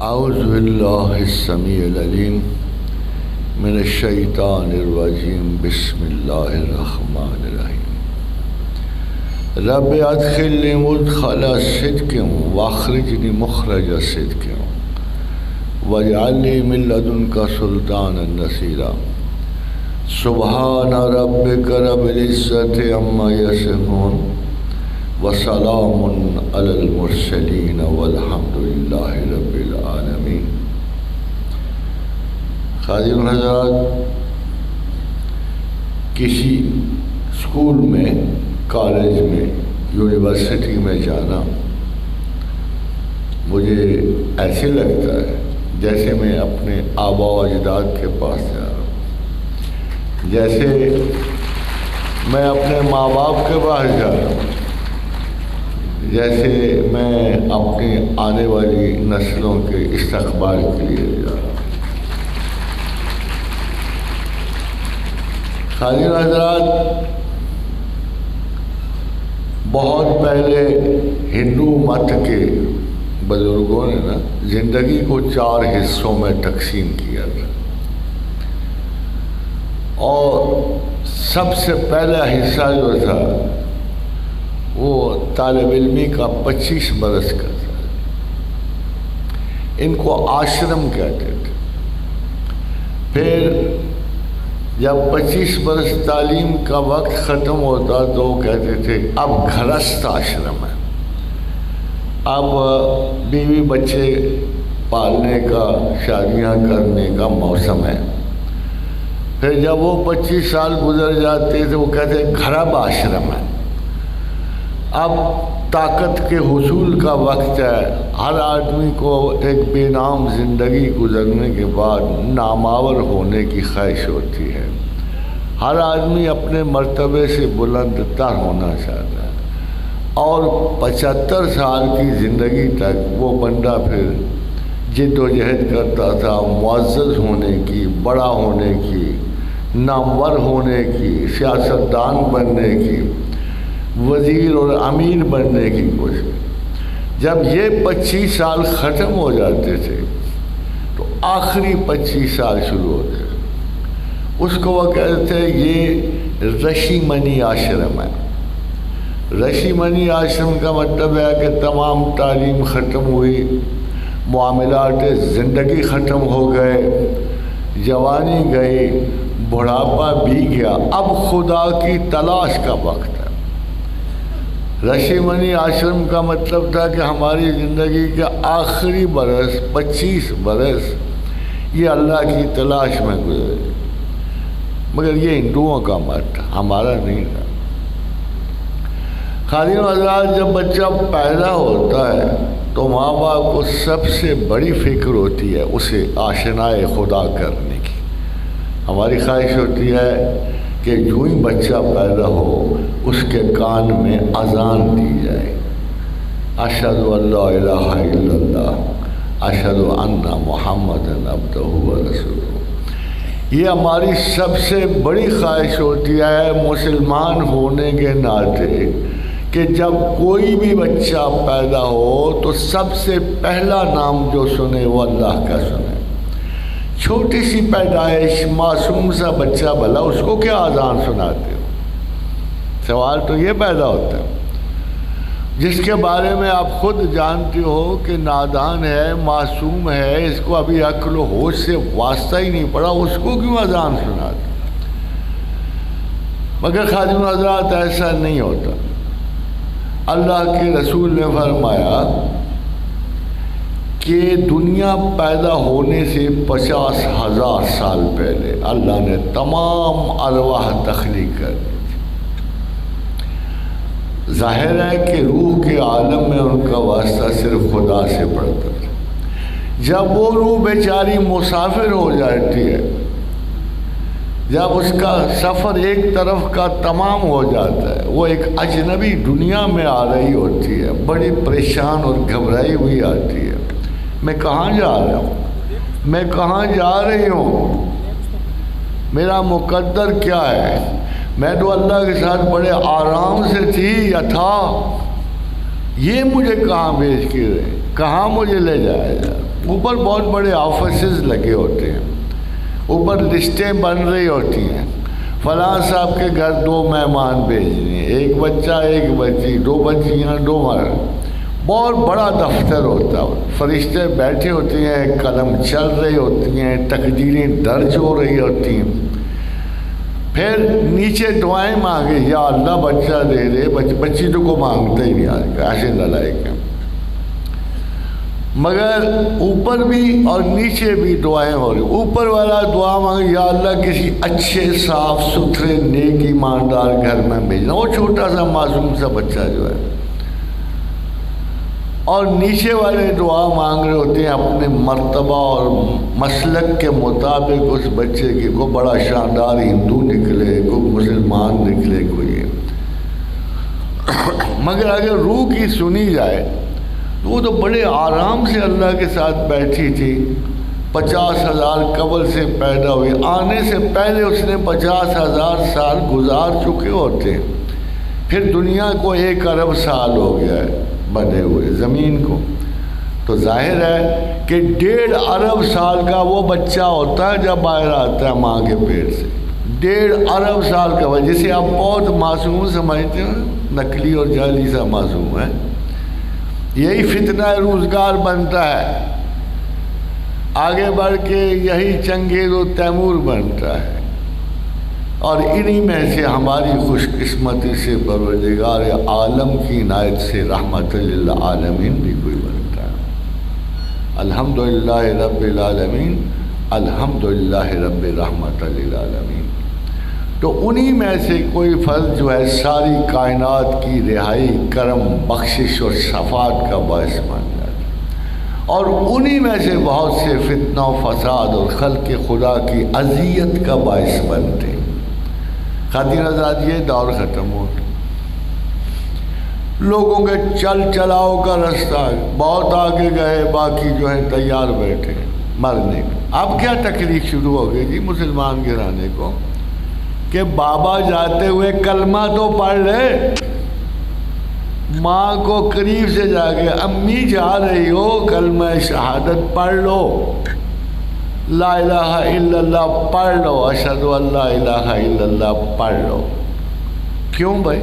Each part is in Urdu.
اعوذ باللہ السمیع العلیم من الشیطان الرجیم بسم اللہ الرحمن الرحیم رب ادخلنی مدخل صدق واخرجنی مخرج صدق واجعل لی من لدنک سلطانا نصیرا سبحان ربک رب العزت عما یصفون وسلام علی المرسلین والحمد للہ رب العالمین۔ خادم حضرات، کسی اسکول میں، کالج میں، یونیورسٹی میں جانا مجھے ایسے لگتا ہے جیسے میں اپنے آبا و اجداد کے پاس جا رہا ہوں، جیسے میں اپنے ماں باپ کے پاس جا رہا ہوں، جیسے میں اپنی آنے والی نسلوں کے استقبال کے لیے جا رہا ہوں۔ خادم حضرات، بہت پہلے ہندو مت کے بزرگوں نے زندگی کو 4 حصوں میں تقسیم کیا تھا، اور سب سے پہلا حصہ جو تھا وہ طالب علمی کا 25 برس کا تھا۔ ان کو آشرم کہتے تھے۔ پھر جب 25 برس تعلیم کا وقت ختم ہوتا تو وہ کہتے تھے اب گھرست آشرم ہے، اب بیوی بچے پالنے کا، شادیاں کرنے کا موسم ہے۔ پھر جب وہ 25 سال گزر جاتے تھے وہ کہتے گھرب آشرم ہے، اب طاقت کے حصول کا وقت ہے۔ ہر آدمی کو ایک بے نام زندگی گزرنے کے بعد نامآور ہونے کی خواہش ہوتی ہے۔ ہر آدمی اپنے مرتبے سے بلند تر ہونا چاہتا ہے، اور 75 سال کی زندگی تک وہ بندہ پھر جد و جہد کرتا تھا معزز ہونے کی، بڑا ہونے کی، نامور ہونے کی، سیاستدان بننے کی، وزیر اور امیر بننے کی کوشش۔ جب یہ 25 سال ختم ہو جاتے تھے تو آخری 25 سال شروع ہوتے تھے۔ اس کو وہ کہتے تھے یہ رشی منی آشرم ہے۔ رشی منی آشرم کا مطلب ہے کہ تمام تعلیم ختم ہوئی، معاملات زندگی ختم ہو گئے، جوانی گئی، بڑھاپا بھی گیا، اب خدا کی تلاش کا وقت ہے۔ رشی منی آشرم کا مطلب تھا کہ ہماری زندگی کے آخری برس 25 برس یہ اللہ کی تلاش میں گزرے، مگر یہ ہندوؤں کا مت تھا، ہمارا نہیں تھا۔ خادم حضرات، جب بچہ پیدا ہوتا ہے تو ماں باپ کو سب سے بڑی فکر ہوتی ہے اسے آشنائے خدا کرنے کی۔ ہماری خواہش ہوتی ہے کہ جو ہی بچہ پیدا ہو اس کے کان میں اذان دی جائے، اشہد ان لا الہ الا اللہ اشہد ان محمدًا عبدہ ورسولہ۔ یہ ہماری سب سے بڑی خواہش ہوتی ہے مسلمان ہونے کے ناطے کہ جب کوئی بھی بچہ پیدا ہو تو سب سے پہلا نام جو سنے وہ اللہ کا سنے۔ چھوٹی سی پیدائش، معصوم سا بچہ، بھلا اس کو کیا اذان سناتے ہو؟ سوال تو یہ پیدا ہوتا ہے، جس کے بارے میں آپ خود جانتے ہو کہ نادان ہے، معصوم ہے، اس کو ابھی عقل و ہوش سے واسطہ ہی نہیں پڑا، اس کو کیوں اذان سناتے؟ مگر خادم حضرات ایسا نہیں ہوتا۔ اللہ کے رسول نے فرمایا کہ دنیا پیدا ہونے سے 50,000 سال پہلے اللہ نے تمام ارواح تخلیق کر دی تھی۔ ظاہر ہے کہ روح کے عالم میں ان کا واسطہ صرف خدا سے پڑتا تھا۔ جب وہ روح بیچاری مسافر ہو جاتی ہے، جب اس کا سفر ایک طرف کا تمام ہو جاتا ہے، وہ ایک اجنبی دنیا میں آ رہی ہوتی ہے، بڑی پریشان اور گھبرائی ہوئی آتی ہے۔ میں کہاں جا رہا ہوں؟ میں کہاں جا رہی ہوں؟ میرا مقدر کیا ہے؟ میں تو اللہ کے ساتھ بڑے آرام سے تھی یا تھا، یہ مجھے کہاں بھیج کے رہے، کہاں مجھے لے جائے گا؟ اوپر بہت بڑے آفیسز لگے ہوتے ہیں، اوپر لسٹیں بن رہی ہوتی ہیں، فلاں صاحب کے گھر 2 مہمان بھیجنے، 1 بچہ 1 بچی، 2 بچیاں 2 مرد، بہت بڑا دفتر ہوتا ہے، فرشتے بیٹھے ہوتے ہیں، قلم چل رہی ہوتی ہیں، تقدیریں درج ہو رہی ہوتی ہیں، پھر نیچے دعائیں مانگے، یا اللہ بچہ دے دے، بچی تو کو مانگتا ہی نہیں آج کا، ایسے نالائق ہیں، مگر اوپر بھی اور نیچے بھی دعائیں ہو رہی، اوپر والا دعا مانگے یا اللہ کسی اچھے صاف ستھرے نیک ایماندار گھر میں بھیجنا، وہ چھوٹا سا معصوم سا بچہ جو ہے، اور نیچے والے دعا مانگ رہے ہوتے ہیں اپنے مرتبہ اور مسلک کے مطابق اس بچے کی، کو بڑا شاندار ہندو نکلے، کوئی مسلمان نکلے، کوئی، مگر اگر روح کی سنی جائے تو وہ تو بڑے آرام سے اللہ کے ساتھ بیٹھی تھی، 50,000 قبل سے پیدا ہوئی، آنے سے پہلے اس نے 50,000 سال گزار چکے ہوتے، پھر دنیا کو 1 ارب سال ہو گیا ہے بنے ہوئے زمین کو، تو ظاہر ہے کہ 1.5 ارب سال کا وہ بچہ ہوتا ہے جب باہر آتا ہے ماں کے پیٹ سے، 1.5 ارب سال کا، جسے آپ بہت معصوم سمجھتے ہیں، نقلی اور جعلی سا معصوم ہے، یہی فتنہ روزگار بنتا ہے، آگے بڑھ کے یہی چنگیز و تیمور بنتا ہے، اور انہی میں سے ہماری خوش قسمتی سے پروردگار عالم کی عنایت سے رحمت للعالمین بھی کوئی بنتا ہے۔ الحمدللہ رب العالمین، الحمدللہ رب رحمت للعالمین۔ تو انہی میں سے کوئی فرد جو ہے ساری کائنات کی رہائی، کرم، بخشش اور شفاعت کا باعث بن جاتا ہے، اور انہی میں سے بہت سے فتنہ و فساد اور خلق خدا کی اذیت کا باعث بنتے ہیں۔ خواتین حضرات، یہ دور ختم ہو، لوگوں کے چل چلاؤ کا رستہ بہت آگے گئے، باقی جو ہے تیار بیٹھے مرنے کو۔ اب کیا تکلیف شروع ہو گئی جی مسلمان گھرانے کو، کہ بابا جاتے ہوئے کلمہ تو پڑھ لے، ماں کو قریب سے جا کے امی جا رہی ہو کلمہ شہادت پڑھ لو، لا الہ الا اللہ پڑھ لو، اشہد ان لا الہ الا اللہ پڑھ لو۔ کیوں بھائی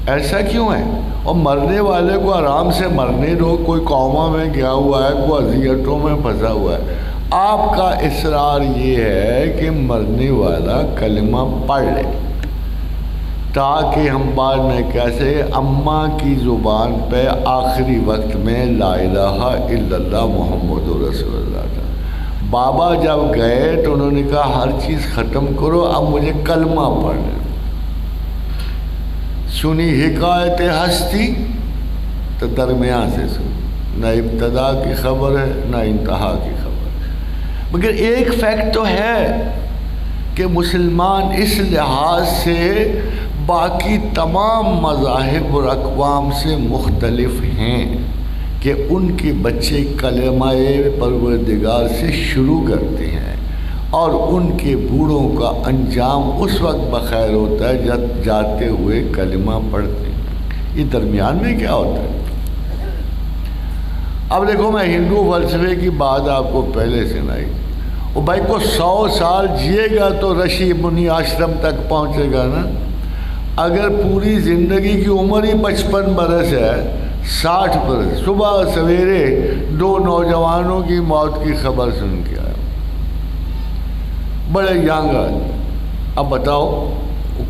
ایسا کیوں ہے؟ اور مرنے والے کو آرام سے مرنے دو، کوئی کوما میں گیا ہوا ہے، کوئی اذیتوں میں پھنسا ہوا ہے، آپ کا اصرار یہ ہے کہ مرنے والا کلمہ پڑھ لے، تاکہ ہم بعد میں کیسے اماں کی زبان پہ آخری وقت میں لا الہ الا اللہ محمد رسول اللہ تھا۔ بابا جب گئے تو انہوں نے کہا ہر چیز ختم کرو، اب مجھے کلمہ پڑھنے دو۔ سنی حکایت ہستی تو درمیان سے سنی، نہ ابتدا کی خبر ہے نہ انتہا کی خبر، مگر ایک فیکٹ تو ہے کہ مسلمان اس لحاظ سے باقی تمام مذاہب اور اقوام سے مختلف ہیں کہ ان کے بچے کلمہ پروردگار سے شروع کرتے ہیں، اور ان کے بوڑھوں کا انجام اس وقت بخیر ہوتا ہے جب جاتے ہوئے کلمہ پڑھتے ہیں۔ یہ درمیان میں کیا ہوتا ہے؟ اب دیکھو، میں ہندو فلسفے کی بات آپ کو پہلے سنائی، وہ بھائی کو 100 سال جیے گا تو رشی منی آشرم تک پہنچے گا نا، اگر پوری زندگی کی عمر ہی 55 برس ہے، 60 برس، صبح سویرے 2 نوجوانوں کی موت کی خبر سن کے آیا، بڑے ینگ آدمی، اب بتاؤ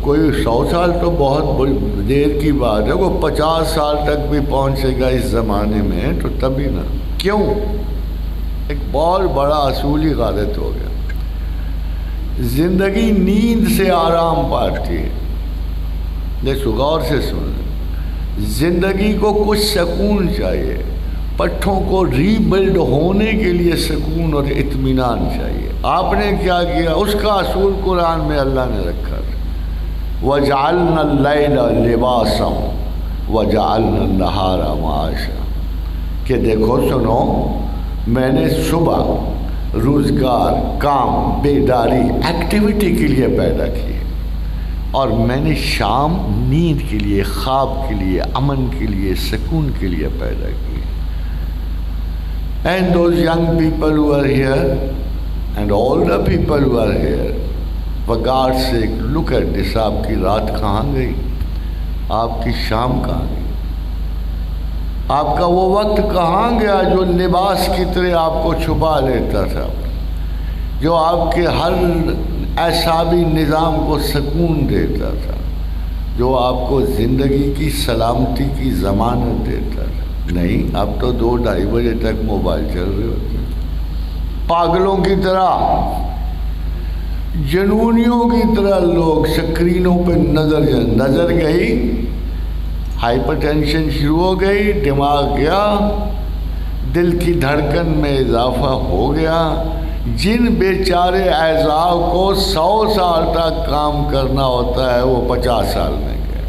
کوئی 100 سال تو بہت بڑی دیر کی بات ہے، وہ 50 سال تک بھی پہنچے گا اس زمانے میں تو تبھی نا، کیوں؟ ایک بہت بڑا اصولی غلط ہو گیا، زندگی نیند سے آرام پاتی ہے، دیکھو غور سے سن لیں، زندگی کو کچھ سکون چاہیے، پٹھوں کو ری بلڈ ہونے کے لیے سکون اور اطمینان چاہیے۔ آپ نے کیا کیا؟ اس کا اصول قرآن میں اللہ نے رکھا تھا، وَجَعَلْنَا اللَّيْلَ لِبَاسًا وَجَعَلْنَا النَّهَارَ مَعَاشًا، کہ دیکھو سنو، میں نے صبح روزگار، کام، بیداری، ایکٹیویٹی کے لیے پیدا کی، اور میں نے شام نیند کے لیے، خواب کے لیے، امن کے لیے، سکون کے لیے پیدا کی۔ And those young people who are here and all the people who are here, for God's sake, look at this. آپ کی رات کہاں گئی؟ آپ کی شام کہاں گئی؟ آپ کا وہ وقت کہاں گیا جو لباس کی طرح آپ کو چھپا لیتا تھا، جو آپ کے ہر اعصابی نظام کو سکون دیتا تھا، جو آپ کو زندگی کی سلامتی کی ضمانت دیتا تھا؟ نہیں، اب تو 2-2:30 بجے تک موبائل چل رہے ہوتے ہیں، پاگلوں کی طرح، جنونیوں کی طرح لوگ سکرینوں پہ نظر گئی، ہائپر ٹینشن شروع ہو گئی، دماغ گیا، دل کی دھڑکن میں اضافہ ہو گیا۔ جن بیچارے اعضاء کو 100 سال تک کام کرنا ہوتا ہے وہ 50 سال میں گئے۔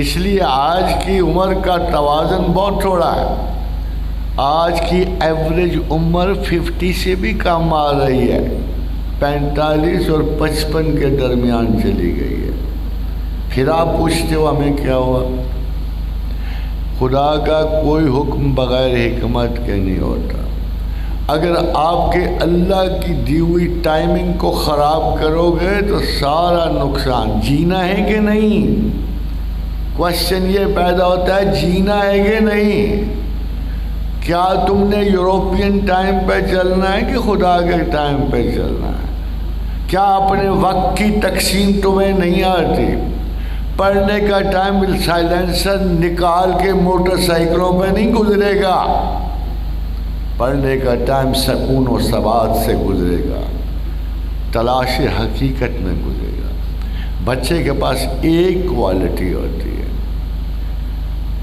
اس لیے آج کی عمر کا توازن بہت تھوڑا ہے۔ آج کی ایوریج عمر 50 سے بھی کم آ رہی ہے، 45 اور 55 کے درمیان چلی گئی ہے۔ پھر آپ پوچھتے ہو ہمیں کیا ہوا؟ خدا کا کوئی حکم بغیر حکمت کے نہیں ہوتا۔ اگر آپ کے اللہ کی دی ہوئی ٹائمنگ کو خراب کرو گے تو سارا نقصان۔ جینا ہے کہ نہیں؟ کوشچن یہ پیدا ہوتا ہے، جینا ہے کہ نہیں؟ کیا تم نے یوروپین ٹائم پہ چلنا ہے کہ خدا کے ٹائم پہ چلنا ہے؟ کیا اپنے وقت کی تقسیم تمہیں نہیں آتی؟ پڑھنے کا ٹائم سائلنسر نکال کے موٹر سائیکلوں پہ نہیں گزرے گا، پڑھنے کا ٹائم سکون و ثبات سے گزرے گا، تلاش حقیقت میں گزرے گا۔ بچے کے پاس ایک کوالٹی ہوتی ہے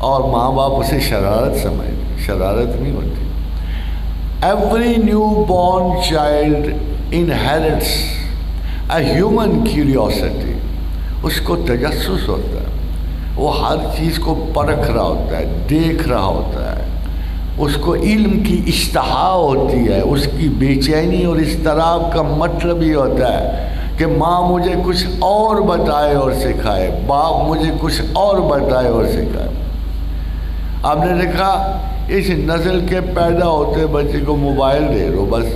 اور ماں باپ اسے شرارت سمجھتے، شرارت نہیں ہوتی۔ Every newborn child inherits a human curiosity۔ اس کو تجسس ہوتا ہے، وہ ہر چیز کو پرکھ رہا ہوتا ہے، دیکھ رہا ہوتا ہے، اس کو علم کی اشتہا ہوتی ہے، اس کی بے چینی اور اضطراب کا مطلب یہ ہوتا ہے کہ ماں مجھے کچھ اور بتائے اور سکھائے، باپ مجھے کچھ اور بتائے اور سکھائے۔ آپ نے دیکھا اس نسل کے پیدا ہوتے بچے کو موبائل دے دو بس۔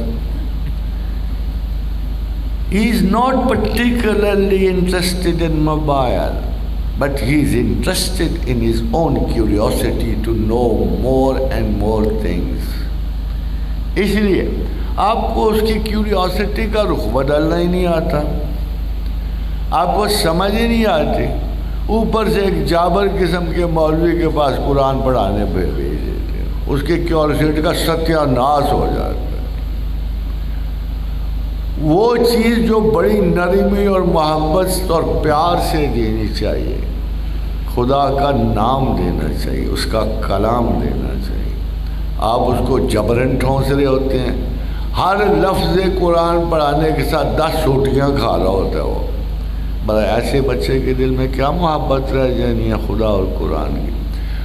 He is not particularly interested in mobile, but he is interested in his own curiosity to know more and more things۔ اس لیے آپ کو اس کی کیوریوسٹی کا رخ بدلنا ہی نہیں آتا، آپ کو سمجھ ہی نہیں آتی، اوپر سے ایک جابر قسم کے مولوی کے پاس قرآن پڑھانے پہ بھیج دیتے ہیں، اس کی کیوریوسٹی کا ستیہ ناش ہو جاتا ہے۔ وہ چیز جو بڑی نرمی اور محبت اور پیار سے دینی چاہیے، خدا کا نام دینا چاہیے، اس کا کلام دینا چاہیے، آپ اس کو جبراً ٹھونس رہے ہوتے ہیں۔ ہر لفظ قرآن پڑھانے کے ساتھ 10 سوٹیاں کھا رہا ہوتا ہے وہ۔ بڑا ایسے بچے کے دل میں کیا محبت رہ جانی ہے خدا اور قرآن کی؟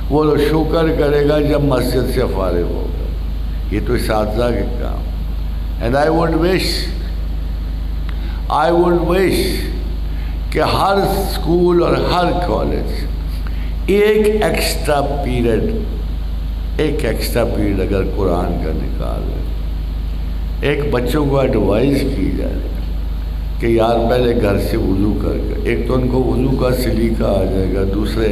وہ لوگ شکر کرے گا جب مسجد سے فارغ ہوگا۔ یہ تو اساتذہ کے کام۔ اینڈ آئی وڈ وش کہ ہر اسکول اور ہر کالج ایک ایکسٹرا پیریڈ اگر قرآن کا نکال لے، ایک بچوں کو ایڈوائز کی جائے کہ یار پہلے گھر سے وضو کر کے، ایک تو ان کو وضو کا سلیقہ آ جائے گا، دوسرے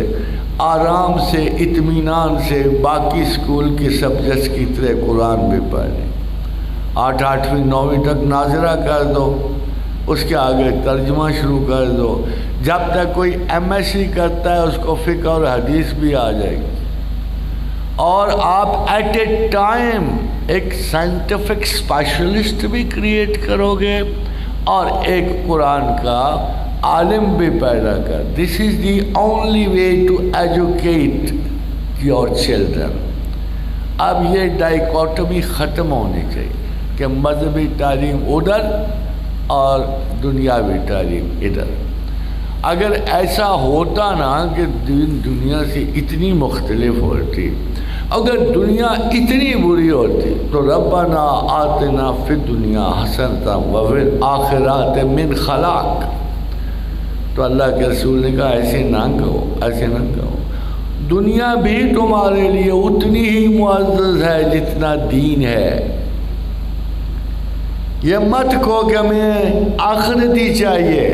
آرام سے اطمینان سے باقی اسکول کے سبجیکٹس کی طرح قرآن بھی پڑھ لیں۔ 8ویں 9ویں تک ناظرہ کر دو، اس کے آگے ترجمہ شروع کر دو، جب تک کوئی MSc کرتا ہے اس کو فقہ اور حدیث بھی آ جائے گی، اور آپ ایٹ اے ٹائم ایک سائنٹیفک اسپیشلسٹ بھی کریٹ کرو گے اور ایک قرآن کا عالم بھی پیدا کر۔ This is the only way to educate your children. اب یہ ڈائیکوٹمی ختم ہونی چاہیے کہ مذہبی تعلیم ادھر اور دنیاوی تعلیم ادھر۔ اگر ایسا ہوتا نا کہ دنیا سے اتنی مختلف ہوتی، اگر دنیا اتنی بری ہوتی تو ربنا آتنا فی الدنیا حسنۃ وفی الآخرۃ من خلاق، تو اللہ کے رسول نے کہا ایسے نہ کہو، ایسے نہ کہو۔ دنیا بھی تمہارے لیے اتنی ہی معزز ہے جتنا دین ہے۔ یہ مت کہو کہ ہمیں آخرتی چاہیے۔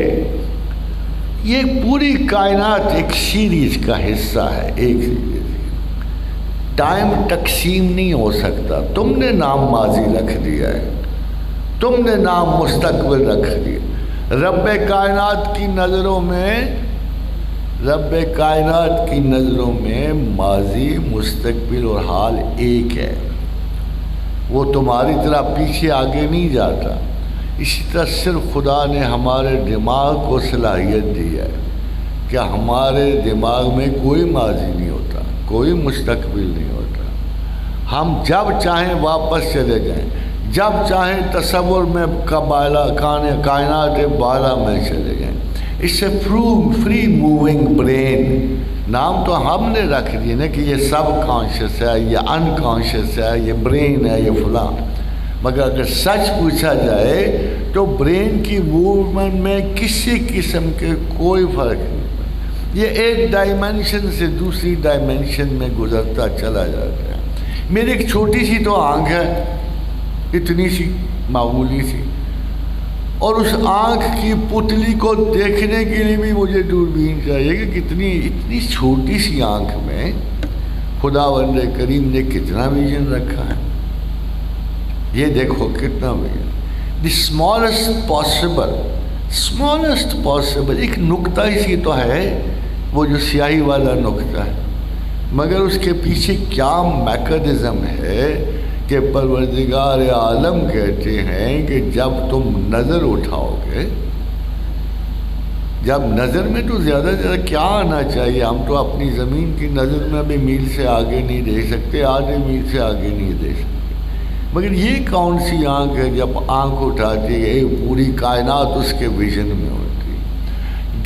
یہ پوری کائنات ایک سیریز کا حصہ ہے، ایک سیریز۔ ٹائم تقسیم نہیں ہو سکتا۔ تم نے نام ماضی رکھ دیا ہے، تم نے نام مستقبل رکھ دیا۔ رب کائنات کی نظروں میں ماضی، مستقبل اور حال ایک ہے۔ وہ تمہاری طرح پیچھے آگے نہیں جاتا۔ اسی طرح صرف خدا نے ہمارے دماغ کو صلاحیت دی ہے کہ ہمارے دماغ میں کوئی ماضی نہیں ہوتا، کوئی مستقبل نہیں ہوتا۔ ہم جب چاہیں واپس چلے جائیں، جب چاہیں تصور میں کائنات بالا میں چلے جائیں۔ اس سے فری موونگ برین نام تو ہم نے رکھ دیے نا کہ یہ سب کانشیس ہے، یہ ان کانشیس ہے، یہ برین ہے، یہ فلاں۔ مگر اگر سچ پوچھا جائے تو برین کی موومنٹ میں کسی قسم کے کوئی فرق نہیں۔ یہ ایک ڈائمینشن سے دوسری ڈائمینشن میں گزرتا چلا جاتا ہے۔ میری ایک چھوٹی سی تو آنکھ ہے، اتنی سی معمولی سی، اور اس آنکھ کی پتلی کو دیکھنے کے لیے بھی مجھے دوربین چاہیے کہ اتنی چھوٹی سی آنکھ میں خداوند کریم نے کتنا ویژن رکھا ہے۔ یہ دیکھو کتنا ویژن۔ دی اسمالسٹ پاسبل ایک نقطہ اسی تو ہے، وہ جو سیاہی والا نقطہ ہے، مگر اس کے پیچھے کیا میکانزم ہے کہ پروردگار عالم کہتے ہیں کہ جب تم نظر اٹھاؤ گے، جب نظر میں تو زیادہ سے زیادہ کیا آنا چاہیے؟ ہم تو اپنی زمین کی نظر میں بھی میل سے آگے نہیں دیکھ سکتے، آدھے میل سے آگے نہیں دیکھ سکتے۔ مگر یہ کون سی آنکھ ہے جب آنکھ اٹھاتی ہے پوری کائنات اس کے ویژن میں ہوتی ہے،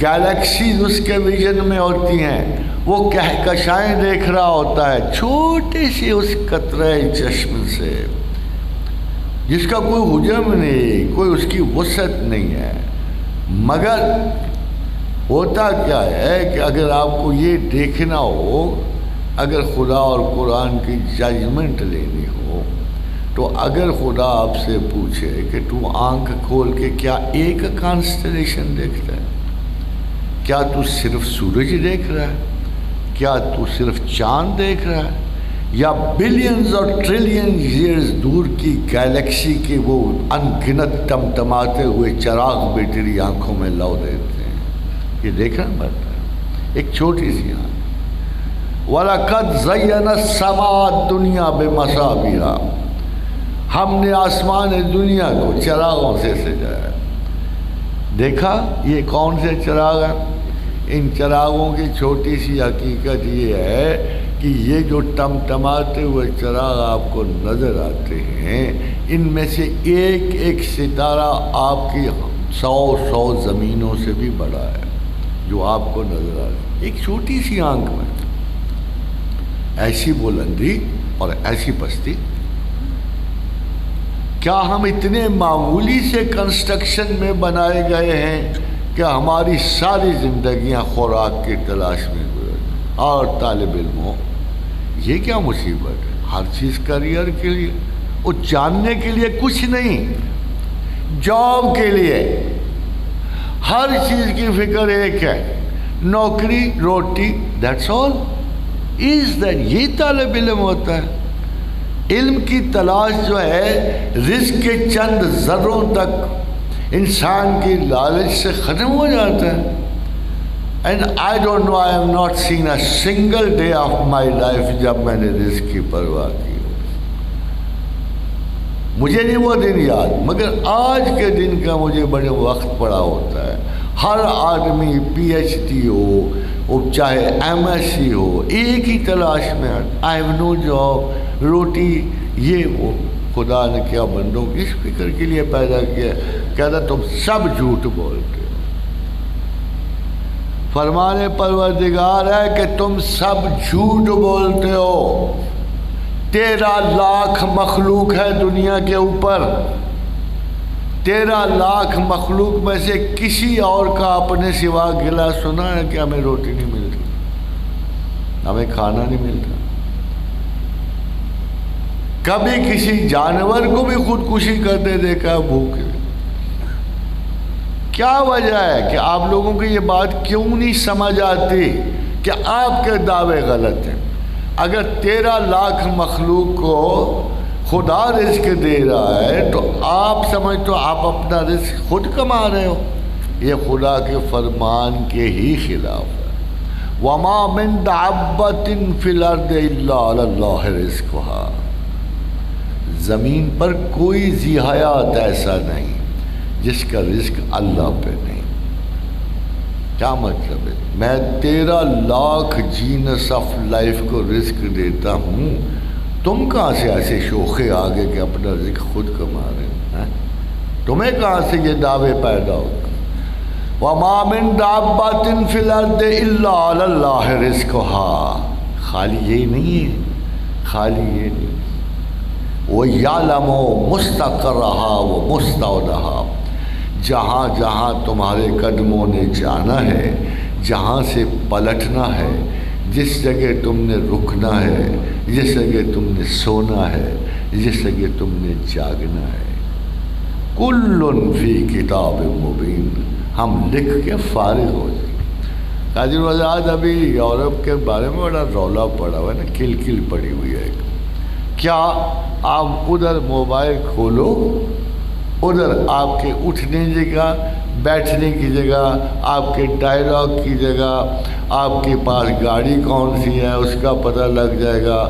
گیلیکسیز اس کے ویژن میں ہوتی ہیں، وہ کہکشائیں دیکھ رہا ہوتا ہے چھوٹے سے اس قطرہ چشم سے جس کا کوئی حجم نہیں، کوئی اس کی وسعت نہیں ہے۔ مگر ہوتا کیا ہے کہ اگر آپ کو یہ دیکھنا ہو، اگر خدا اور قرآن کی ججمنٹ لینی ہو، تو اگر خدا آپ سے پوچھے کہ تو آنکھ کھول کے کیا ایک کانسٹلیشن دیکھتا ہے؟ کیا تو صرف سورج دیکھ رہا ہے؟ کیا تو صرف چاند دیکھ رہا ہے؟ یا بلینز اور ٹریلین ایئرز دور کی گیلیکسی کے وہ انگنت ٹمٹماتے ہوئے چراغ بھی تیری آنکھوں میں لو دیتے ہیں؟ یہ دیکھنا پڑتا ہے ایک چھوٹی سی آنکھ۔ وَلَقَدْ زَيَّنَا السَّمَاءَ الدُّنْيَا بِمَصَابِيحَ، ہم نے آسمان دنیا کو چراغوں سے سجایا۔ دیکھا یہ کون سے چراغ ہیں؟ ان چراغوں کی چھوٹی سی حقیقت یہ ہے کہ یہ جو ٹمٹماتے ہوئے چراغ آپ کو نظر آتے ہیں، ان میں سے ایک ایک ستارہ آپ کی 100 زمینوں سے بھی بڑا ہے جو آپ کو نظر آ رہا ہے ایک چھوٹی سی آنکھ میں۔ ایسی بلندی اور ایسی پستی، کیا ہم اتنے معمولی سے کنسٹرکشن میں بنائے گئے ہیں کہ ہماری ساری زندگیاں خوراک کی تلاش میں گزریں؟ اور طالب علموں، یہ کیا مصیبت ہے؟ ہر چیز کریئر کے لیے، وہ جاننے کے لیے کچھ نہیں، جاب کے لیے ہر چیز کی فکر ایک ہے، نوکری روٹی، دیٹس آل از دیٹ۔ یہ طالب علم ہوتا ہے۔ علم کی تلاش جو ہے رزق کے چند ذروں تک انسان کی لالچ سے ختم ہو جاتا ہے۔ And I don't know, I have not seen a single day of my life جب میں نے رزق کی پرواہ کی ہو۔ مجھے نہیں وہ دن یاد، مگر آج کے دن کا مجھے بڑے وقت پڑا ہوتا ہے۔ ہر آدمی پی ایچ ڈی ہو، وہ چاہے ایم ایس سی ہو، ایک ہی تلاش میں، آئی ہیو نو جاب، روٹی۔ یہ وہ خدا نے کیا بندوں کی اس فکر کے لیے پیدا کیا، کہتا تم سب جھوٹ بولتے ہو۔ فرمان پروردگار ہے کہ تم سب جھوٹ بولتے ہو۔ 13 لاکھ مخلوق ہے دنیا کے اوپر، 13 لاکھ مخلوق میں سے کسی اور کا اپنے سوا گلا سنا ہے کہ ہمیں روٹی نہیں ملتی؟ ہمیں کھانا نہیں ملتا. کبھی کسی جانور کو بھی خودکشی کرتے دیکھا بھوک؟ کیا وجہ ہے کہ آپ لوگوں کو یہ بات کیوں نہیں سمجھ آتی کہ آپ کے دعوے غلط ہیں؟ اگر 13 لاکھ مخلوق کو خدا رزق دے رہا ہے تو آپ سمجھتے ہو آپ اپنا رزق خود کما رہے ہو. یہ خدا کے فرمان کے ہی خلاف ہے. وَمَا مِن دَابَّةٍ فِي الْأَرْضِ إِلَّا عَلَى اللَّهِ رِزْقُهَا. زمین پر کوئی ذی حیات ایسا نہیں جس کا رزق اللہ پہ نہیں. کیا مطلب ہے؟ میں 13 لاکھ جینس آف لائف کو رزق دیتا ہوں، تم کہاں سے ایسے شوخے آگے کہ اپنا رزق خود کما رہے ہیں؟ تمہیں کہاں سے یہ دعوے پیدا ہوگا؟ وَمَا مِن دَابَّةٍ فِي الْأَرْضِ إِلَّا عَلَى اللَّهِ رِزْقُهَا. خالی یہ نہیں ہے، خالی یہ نہیں. وَيَعْلَمُ مُسْتَقَرَّهَا وَمُسْتَوْدَعَهَا. جہاں جہاں تمہارے قدموں نے جانا ہے، جہاں سے پلٹنا ہے، جس جگہ تم نے رکنا ہے، جس جگہ تم نے سونا ہے، جس جگہ تم نے جاگنا ہے. کُلٌّ فِی کتاب مبین. ہم لکھ کے فارغ ہو جائیں. قاضی وزاد ابھی یورپ کے بارے میں بڑا رولا پڑا ہوا ہے نا، کل کل پڑی ہوئی ہے. کیا آپ ادھر موبائل کھولو، ادھر آپ کے اٹھنے کی جگہ، بیٹھنے کی جگہ، آپ کے ڈائلاگ کی جگہ، آپ کے پاس گاڑی کون سی ہے اس کا پتہ لگ جائے گا.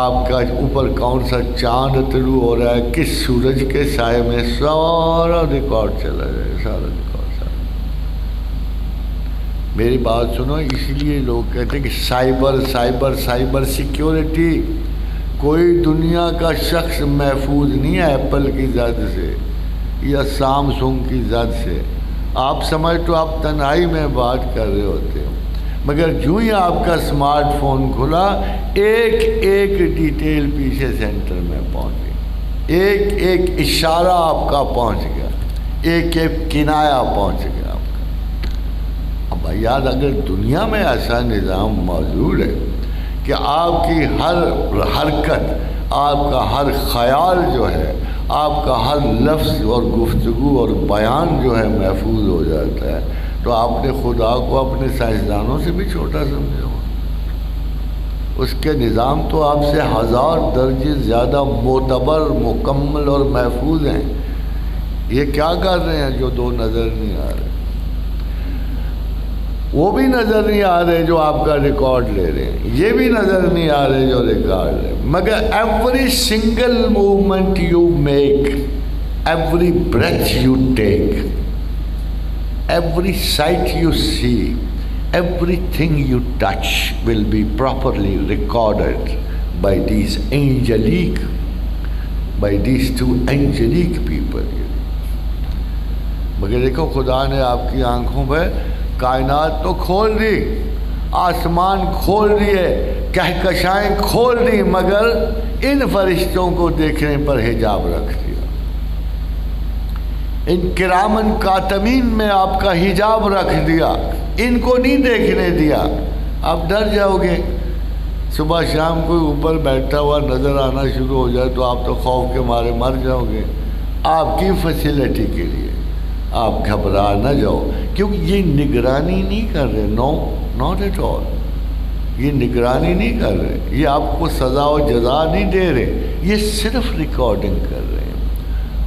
آپ کا اوپر کون سا چاند طلوع ہو رہا ہے، کس سورج کے سائے میں، سارا ریکارڈ چلا جائے گا، سارا ریکارڈ. میری بات سنو، اسی لیے لوگ کہتے ہیں کہ سائبر سیکیورٹی. کوئی دنیا کا شخص محفوظ نہیں ہے ایپل کی زد سے یا سامسنگ کی زد سے. آپ سمجھ تو آپ تنہائی میں بات کر رہے ہوتے ہو، مگر جو ہی آپ کا سمارٹ فون کھلا ایک ایک ڈیٹیل پیچھے سینٹر میں پہنچ گئی، ایک ایک اشارہ آپ کا پہنچ گیا، ایک ایک کنایا پہنچ گیا آپ کا. اب بھائی یاد، اگر دنیا میں ایسا نظام موجود ہے کہ آپ کی ہر حرکت، آپ کا ہر خیال جو ہے، آپ کا ہر لفظ اور گفتگو اور بیان جو ہے محفوظ ہو جاتا ہے، تو آپ نے خدا کو اپنے سائنسدانوں سے بھی چھوٹا سمجھا ہو. اس کے نظام تو آپ سے 1000 درجے زیادہ معتبر، مکمل اور محفوظ ہیں. یہ کیا کر رہے ہیں جو دو نظر نہیں آ رہے؟ وہ بھی نظر نہیں آ رہے جو آپ کا ریکارڈ لے رہے ہیں، یہ بھی نظر نہیں آ رہے جو ریکارڈ لے. مگر every single movement you make, every breath you take, every sight you see, every thing you touch will be properly recorded by these angelic, by these 2 angelic people. مگر دیکھو خدا نے آپ کی آنکھوں پہ کائنات تو کھول دی، آسمان کھول دیے، کہکشائیں کھول دی، مگر ان فرشتوں کو دیکھنے پر حجاب رکھ دیا. ان کرامن کاتمین میں آپ کا حجاب رکھ دیا، ان کو نہیں دیکھنے دیا. آپ ڈر جاؤ گے. صبح شام کوئی اوپر بیٹھا ہوا نظر آنا شروع ہو جائے تو آپ تو خوف کے مارے مر جاؤ گے. آپ کی فیسلٹی کے لیے آپ گھبرا نہ جاؤ، کیونکہ یہ نگرانی نہیں کر رہے. نو، ناٹ ایٹ آل. یہ نگرانی نہیں کر رہے، یہ آپ کو سزا و جزا نہیں دے رہے، یہ صرف ریکارڈنگ کر رہے ہیں.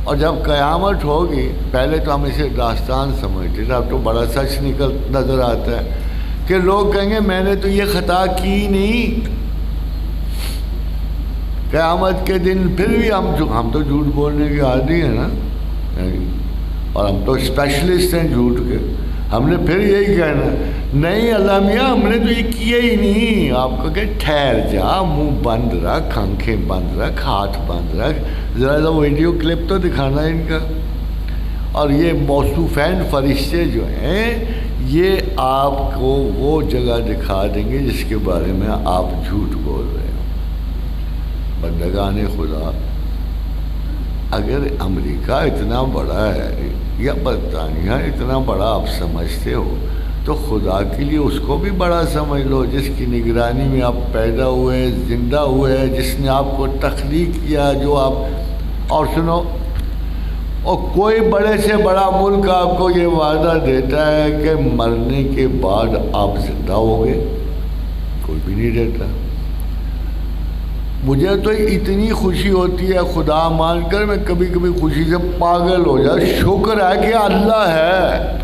اور جب قیامت ہوگی، پہلے تو ہم اسے داستان سمجھتے تھے، اب تو بڑا سچ نظر آتا ہے کہ لوگ کہیں گے میں نے تو یہ خطا کی نہیں. قیامت کے دن پھر بھی ہم تو جھوٹ بولنے کے عادی ہیں نا، اور ہم تو اسپیشلسٹ ہیں جھوٹ کے. ہم نے پھر یہی کہنا نہیں اللہ میاں ہم نے تو یہ کیا ہی نہیں. آپ کو کہ ٹھہر جا، منہ بند رکھ، آنکھیں بند رکھ، ہاتھ بند رکھ، ذرا سا ویڈیو کلپ تو دکھانا ہے ان کا. اور یہ موصوفین فرشتے جو ہیں یہ آپ کو وہ جگہ دکھا دیں گے جس کے بارے میں آپ جھوٹ بول رہے ہو. بندگان خدا، اگر امریکہ اتنا بڑا ہے یا برطانیہ اتنا بڑا آپ سمجھتے ہو تو خدا کے لیے اس کو بھی بڑا سمجھ لو، جس کی نگرانی میں آپ پیدا ہوئے، زندہ ہوئے، جس نے آپ کو تخلیق کیا، جو آپ، اور سنو، اور کوئی بڑے سے بڑا ملک آپ کو یہ وعدہ دیتا ہے کہ مرنے کے بعد آپ زندہ ہوگے؟ کوئی بھی نہیں دیتا۔ مجھے تو اتنی خوشی ہوتی ہے خدا مان کر، میں کبھی کبھی خوشی سے پاگل ہو جاتا، شکر ہے کہ اللہ ہے۔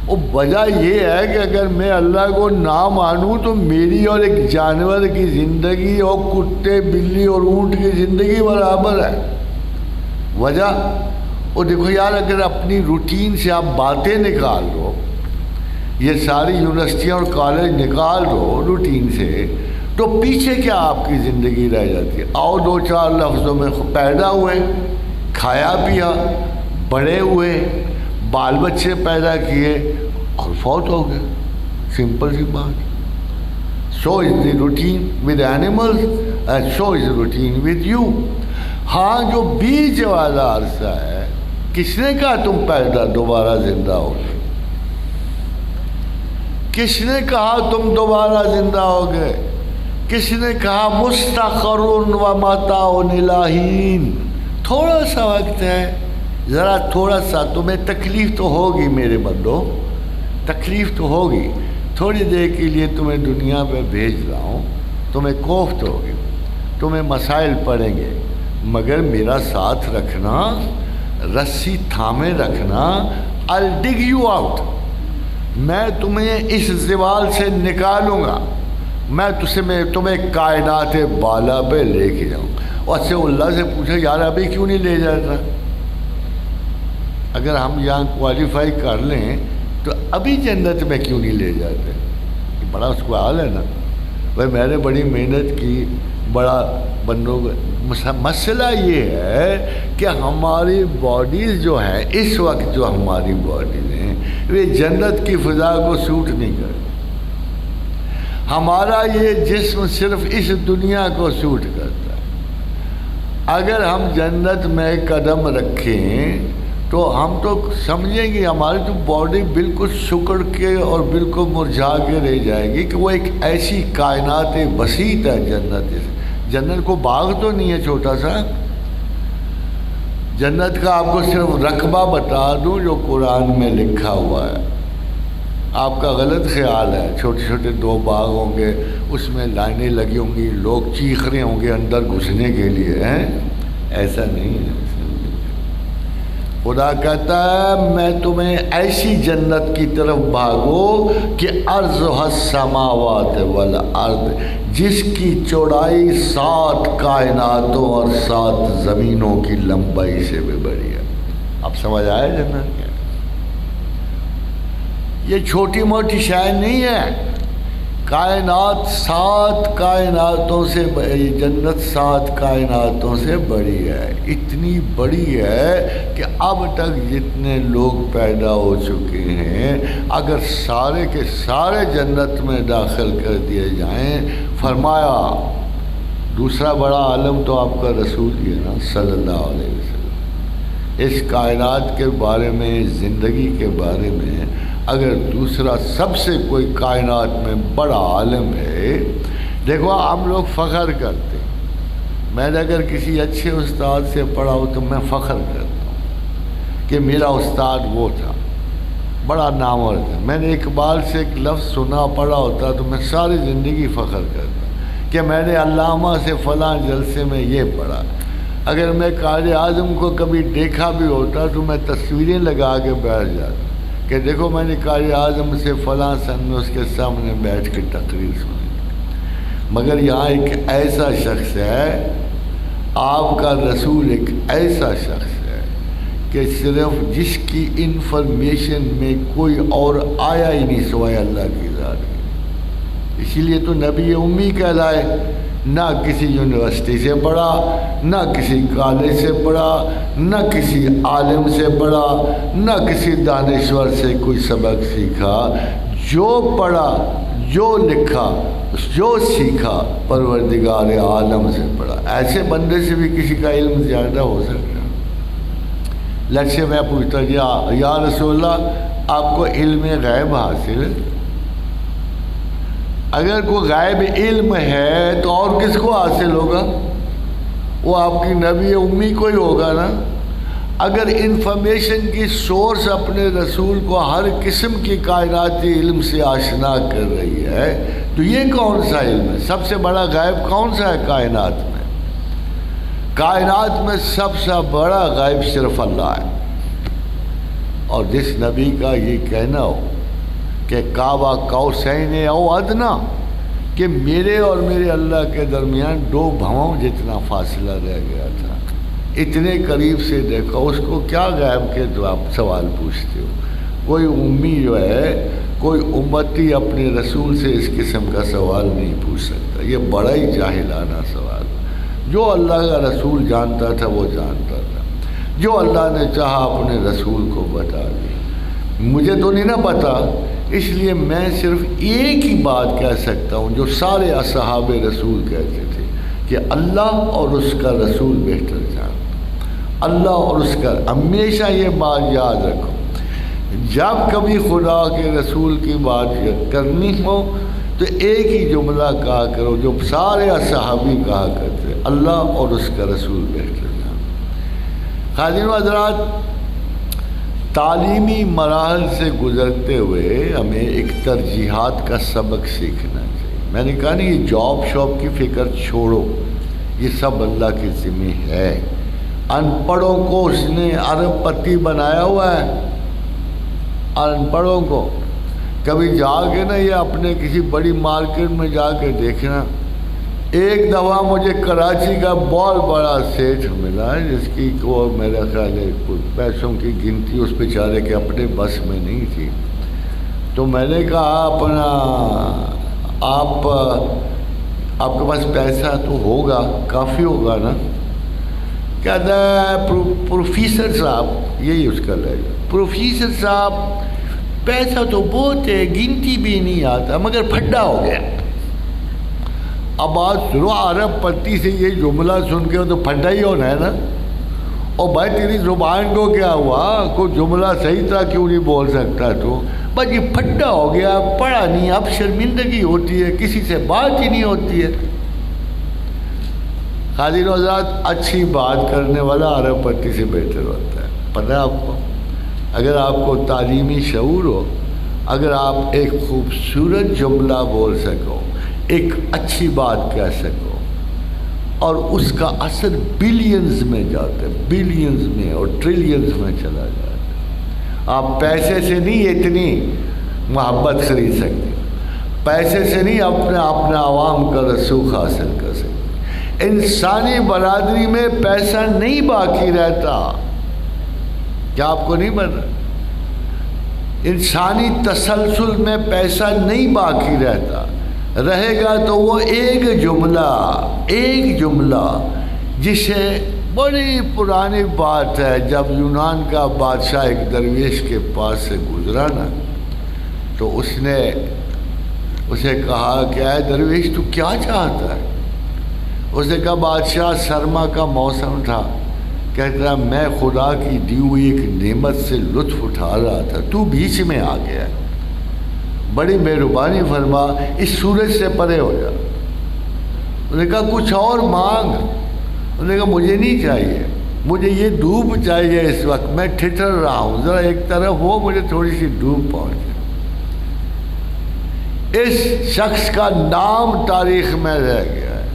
اور وجہ یہ ہے کہ اگر میں اللہ کو نہ مانوں تو میری اور ایک جانور کی زندگی اور کتے، بلی اور اونٹ کی زندگی برابر ہے۔ وجہ، اور دیکھو یار، اگر اپنی روٹین سے آپ باتیں نکال دو، یہ ساری یونیورسٹیاں اور کالج نکال دو روٹین سے، تو پیچھے کیا آپ کی زندگی رہ جاتی ہے؟ آؤ دو چار لفظوں میں، پیدا ہوئے، کھایا پیا، بڑے ہوئے، بال بچے پیدا کیے اور فوت ہو گئے، سمپل سی بات۔ So is the routine with animals and so is routine with you. ہاں، جو بیچ والا عرصہ ہے، کس نے کہا تم پیدا دوبارہ زندہ ہوگے؟ کس نے کہا تم دوبارہ زندہ ہوگے؟ کس نے کہا مستقر و متاع الہین؟ تھوڑا سا وقت ہے، ذرا تھوڑا سا، تمہیں تکلیف تو ہوگی میرے بندو، تکلیف تو ہوگی، تھوڑی دیر کے لیے تمہیں دنیا پہ بھیج رہا ہوں، تمہیں کوفت ہوگی، تمہیں مسائل پڑیں گے، مگر میرا ساتھ رکھنا، رسی تھامے رکھنا۔ I'll dig you out، میں تمہیں اس زوال سے نکالوں گا، میں تمہیں کائنات بالا پہ لے کے جاؤں۔ اور سے اللہ سے پوچھا، یار ابھی کیوں نہیں لے جاتا؟ اگر ہم یہاں کوالیفائی کر لیں تو ابھی جنت میں کیوں نہیں لے جاتے؟ بڑا اس کو حال ہے نا بھائی، میں نے بڑی محنت کی، بڑا بندوں کو۔ مسئلہ یہ ہے کہ ہماری باڈیز جو ہیں اس وقت، جو ہماری باڈیز ہیں، وہ جنت کی فضا کو سوٹ نہیں کرتی۔ ہمارا یہ جسم صرف اس دنیا کو سوٹ کرتا ہے۔ اگر ہم جنت میں قدم رکھیں تو ہم تو سمجھیں گے ہماری تو باڈی بالکل سکڑ کے اور بالکل مرجھا کے رہ جائے گی کہ وہ ایک ایسی کائنات بسیط ہے جنت۔ جنت کو باغ تو نہیں ہے چھوٹا سا، جنت کا آپ کو صرف رقبہ بتا دوں جو قرآن میں لکھا ہوا ہے۔ آپ کا غلط خیال ہے چھوٹے چھوٹے 2 باغ ہوں گے، اس میں لائنیں لگی ہوں گی، لوگ چیخ رہے ہوں گے اندر گھسنے کے لیے، ہیں؟ ایسا نہیں ہے۔ خدا کہتا ہے میں تمہیں ایسی جنت کی طرف بھاگو کہ عرضها السماوات والارض، جس کی چوڑائی 7 کائناتوں اور 7 زمینوں کی لمبائی سے بھی بڑی ہے۔ اب سمجھ آئے جنت کیا؟ یہ چھوٹی موٹی شے نہیں ہے، کائنات 7 کائناتوں سے بڑی، جنت 7 کائناتوں سے بڑی ہے، اتنی بڑی ہے کہ اب تک جتنے لوگ پیدا ہو چکے ہیں اگر سارے کے سارے جنت میں داخل کر دیے جائیں، فرمایا دوسرا بڑا عالم تو آپ کا رسول ہی ہے نا صلی اللہ علیہ وسلم۔ اس کائنات کے بارے میں، زندگی کے بارے میں اگر دوسرا سب سے کوئی کائنات میں بڑا عالم ہے، دیکھو ہم لوگ فخر کرتے ہیں، میں نے اگر کسی اچھے استاد سے پڑھا ہو تو میں فخر کرتا ہوں کہ میرا استاد وہ تھا، بڑا نامور تھا۔ میں نے اقبال سے ایک لفظ سنا پڑھا ہوتا تو میں ساری زندگی فخر کرتا کہ میں نے علامہ سے فلاں جلسے میں یہ پڑھا۔ اگر میں قائد اعظم کو کبھی دیکھا بھی ہوتا تو میں تصویریں لگا کے بیٹھ جاتا کہ دیکھو میں نے قائد اعظم سے فلاں سن میں اس کے سامنے بیٹھ کے تقریر سنی۔ مگر یہاں ایک ایسا شخص ہے، آپ کا رسول ایک ایسا شخص ہے کہ صرف جس کی انفارمیشن میں کوئی اور آیا ہی نہیں سوائے اللہ کی ذات کی، اسی لیے تو نبی امی کہلائے۔ نہ کسی یونیورسٹی سے پڑھا، نہ کسی کالج سے پڑھا، نہ کسی عالم سے پڑھا، نہ کسی دانشور سے کوئی سبق سیکھا، جو پڑھا، جو لکھا، جو سیکھا پروردگار عالم سے پڑھا۔ ایسے بندے سے بھی کسی کا علم زیادہ ہو سکتا ہے؟ لٹ سے میں پوچھتا یا رسول اللہ آپ کو علم غیب حاصل ہے؟ اگر کوئی غائب علم ہے تو اور کس کو حاصل ہوگا؟ وہ آپ کی نبی امی کو ہی ہوگا نا۔ اگر انفارمیشن کی سورس اپنے رسول کو ہر قسم کی کائناتی علم سے آشنا کر رہی ہے تو یہ کون سا علم ہے؟ سب سے بڑا غائب کون سا ہے کائنات میں؟ کائنات میں سب سے بڑا غائب صرف اللہ ہے۔ اور جس نبی کا یہ کہنا ہو کہ کعبہ قوسین او ادنا، کہ میرے اور میرے اللہ کے درمیان 2 بھوؤں جتنا فاصلہ رہ گیا تھا، اتنے قریب سے دیکھا، اس کو کیا غیب کے جواب سوال پوچھتے ہو؟ کوئی امی جو ہے، کوئی امتی اپنے رسول سے اس قسم کا سوال نہیں پوچھ سکتا۔ یہ بڑا ہی جاہلانہ سوال۔ جو اللہ کا رسول جانتا تھا وہ جانتا تھا، جو اللہ نے چاہا اپنے رسول کو بتا دیا۔ مجھے تو نہیں نا پتا، اس لیے میں صرف ایک ہی بات کہہ سکتا ہوں جو سارے اصحاب رسول کہتے تھے کہ اللہ اور اس کا رسول بہتر جانتا۔ اللہ اور اس کا، ہمیشہ یہ بات یاد رکھو، جب کبھی خدا کے رسول کی بات کرنی ہو تو ایک ہی جملہ کہا کرو جو سارے صحابی کہا کرتے، اللہ اور اس کا رسول بہتر جانتا۔ خادم حضرات، تعلیمی مراحل سے گزرتے ہوئے ہمیں ایک ترجیحات کا سبق سیکھنا چاہیے۔ میں نے کہا نہیں، یہ جاب شاپ کی فکر چھوڑو، یہ سب اللہ کی ذمہ ہے۔ ان پڑھوں کو اس نے ارب پتی بنایا ہوا ہے۔ ان پڑھوں کو کبھی جا کے نا، یہ اپنے کسی بڑی مارکیٹ میں جا کے دیکھنا، ایک دفعہ مجھے کراچی کا بہت بڑا سیٹ ملا جس کی کو میرا خیال ہے پیسوں کی گنتی اس بیچارے کے اپنے بس میں نہیں تھی۔ تو میں نے کہا اپنا آپ کے پاس پیسہ تو ہوگا، کافی ہوگا نا؟ کہتا ہے پروفیسر صاحب، یہی اس کا لگا، پروفیسر صاحب پیسہ تو بہت ہے، گنتی بھی نہیں آتا، مگر پھڈا ہو گیا۔ اب بات سنو، عرب پتی سے یہ جملہ سن کے تو پھڈا ہی ہونا ہے نا۔ اور بھائی تیری زبان کو کیا ہوا؟ کوئی جملہ صحیح طرح کیوں نہیں بول سکتا تو؟ بس یہ پھڈا ہو گیا، پڑھا نہیں، اب شرمندگی ہوتی ہے، کسی سے بات ہی نہیں ہوتی ہے۔ خادم حضرات، اچھی بات کرنے والا عرب پتی سے بہتر ہوتا ہے، پتہ ہے آپ کو؟ اگر آپ کو تعلیمی شعور ہو، اگر آپ ایک خوبصورت جملہ بول سکو، ایک اچھی بات کہہ سکو، اور اس کا اثر بلینز میں جاتا ہے، بلینز میں اور ٹریلینز میں چلا جاتا ہے۔ آپ پیسے سے نہیں اتنی محبت خرید سکتے، پیسے سے نہیں اپنے عوام کا رسوخ حاصل کر سکتے۔ انسانی برادری میں پیسہ نہیں باقی رہتا، کیا آپ کو نہیں پتا؟ انسانی تسلسل میں پیسہ نہیں باقی رہتا، رہے گا تو وہ ایک جملہ جسے بڑی پرانی بات ہے، جب یونان کا بادشاہ ایک درویش کے پاس سے گزرا نا، تو اس نے اسے کہا کہ اے درویش تو کیا چاہتا ہے؟ اس نے کہا بادشاہ سرما کا موسم تھا، کہتا میں خدا کی دی ہوئی ایک نعمت سے لطف اٹھا رہا تھا، تو بیچ میں آ گیا، بڑی مہربانی فرما، اس سورج سے پرے ہو جا۔ انہوں نے کہا کچھ اور مانگ۔ انہوں نے کہا مجھے نہیں چاہیے، مجھے یہ دھوپ چاہیے، اس وقت میں ٹھٹر رہا ہوں، ذرا ایک طرف ہو، مجھے تھوڑی سی دھوپ پہنچے۔ اس شخص کا نام تاریخ میں رہ گیا ہے،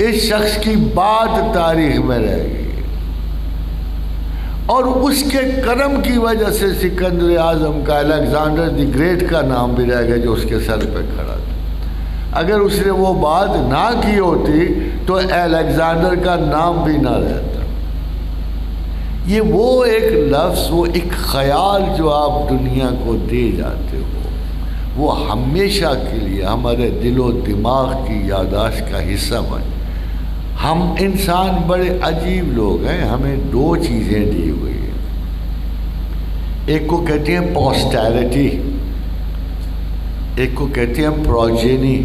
اس شخص کی بات تاریخ میں رہ گئی، اور اس کے کرم کی وجہ سے سکندر اعظم کا، الیگزینڈر دی گریٹ کا نام بھی رہ گیا جو اس کے سر پہ کھڑا تھا۔ اگر اس نے وہ بات نہ کی ہوتی تو الیگزینڈر کا نام بھی نہ رہتا۔ یہ وہ ایک لفظ، وہ ایک خیال جو آپ دنیا کو دے جاتے ہو، وہ ہمیشہ کے لیے ہمارے دل و دماغ کی یادداشت کا حصہ بنے۔ ہم انسان بڑے عجیب لوگ ہیں، ہمیں 2 چیزیں دی ہوئی ہیں، ایک کو کہتے ہیں پوسٹیرٹی، ایک کو کہتے ہیں پروجینی۔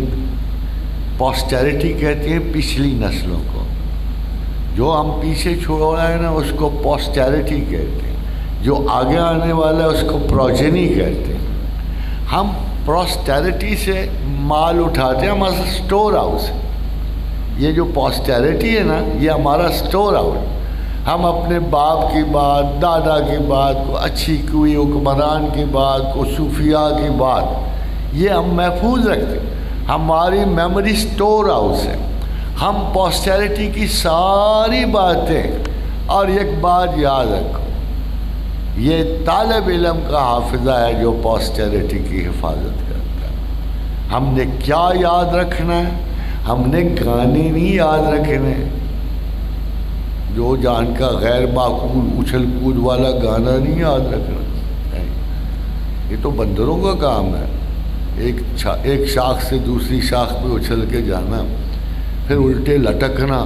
پوسٹیرٹی کہتے ہیں پچھلی نسلوں کو، جو ہم پیچھے چھوڑ رہے ہیں نا اس کو پوسٹیرٹی کہتے ہیں، جو آگے آنے والا ہے اس کو پروجنی کہتے ہیں. ہم پروسٹیرٹی سے مال اٹھاتے ہیں, ہمارا اسٹور ہاؤس. یہ جو پوسٹیرٹی ہے نا, یہ ہمارا اسٹور ہاؤس. ہم اپنے باپ کی بات, دادا کی بات کو, اچھی کوئی حکمران کی بات کو, صوفیاء کی بات, یہ ہم محفوظ رکھتے ہیں. ہماری میموری اسٹور ہاؤس ہے. ہم پوسٹیرٹی کی ساری باتیں. اور ایک بات یاد رکھو, یہ طالب علم کا حافظہ ہے جو پوسٹیرٹی کی حفاظت کرتا ہے. ہم نے کیا یاد رکھنا ہے؟ ہم نے گانے نہیں یاد رکھنے. جو جان کا غیر معقول اچھل کود والا گانا نہیں یاد رکھنا. یہ تو بندروں کا کام ہے. ایک شاخ سے دوسری شاخ پہ اچھل کے جانا, پھر الٹے لٹکنا,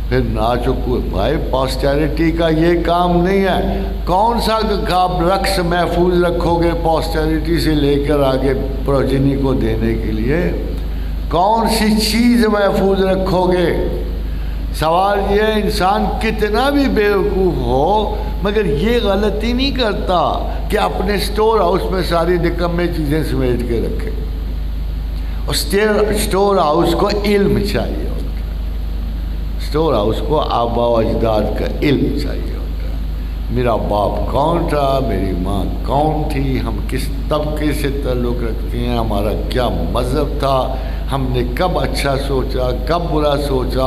پھر ناچو کو. بھائی پوسٹیرٹی کا یہ کام نہیں ہے. کون سا آپ رقص محفوظ رکھو گے پوسٹیرٹی سے لے کر آگے پروجنی کو دینے کے لیے؟ کون سی چیز محفوظ رکھو گے؟ سوال یہ ہے, انسان کتنا بھی بیوقوف ہو مگر یہ غلطی نہیں کرتا کہ اپنے اسٹور ہاؤس میں ساری نکمّے چیزیں سمیٹ کے رکھے. اسٹور ہاؤس کو علم چاہیے ہوتا ہے. اسٹور ہاؤس کو آبا و اجداد کا علم چاہیے ہوتا ہے. میرا باپ کون تھا, میری ماں کون تھی, ہم کس طبقے سے تعلق رکھتے ہیں, ہمارا کیا مذہب تھا, ہم نے کب اچھا سوچا کب برا سوچا,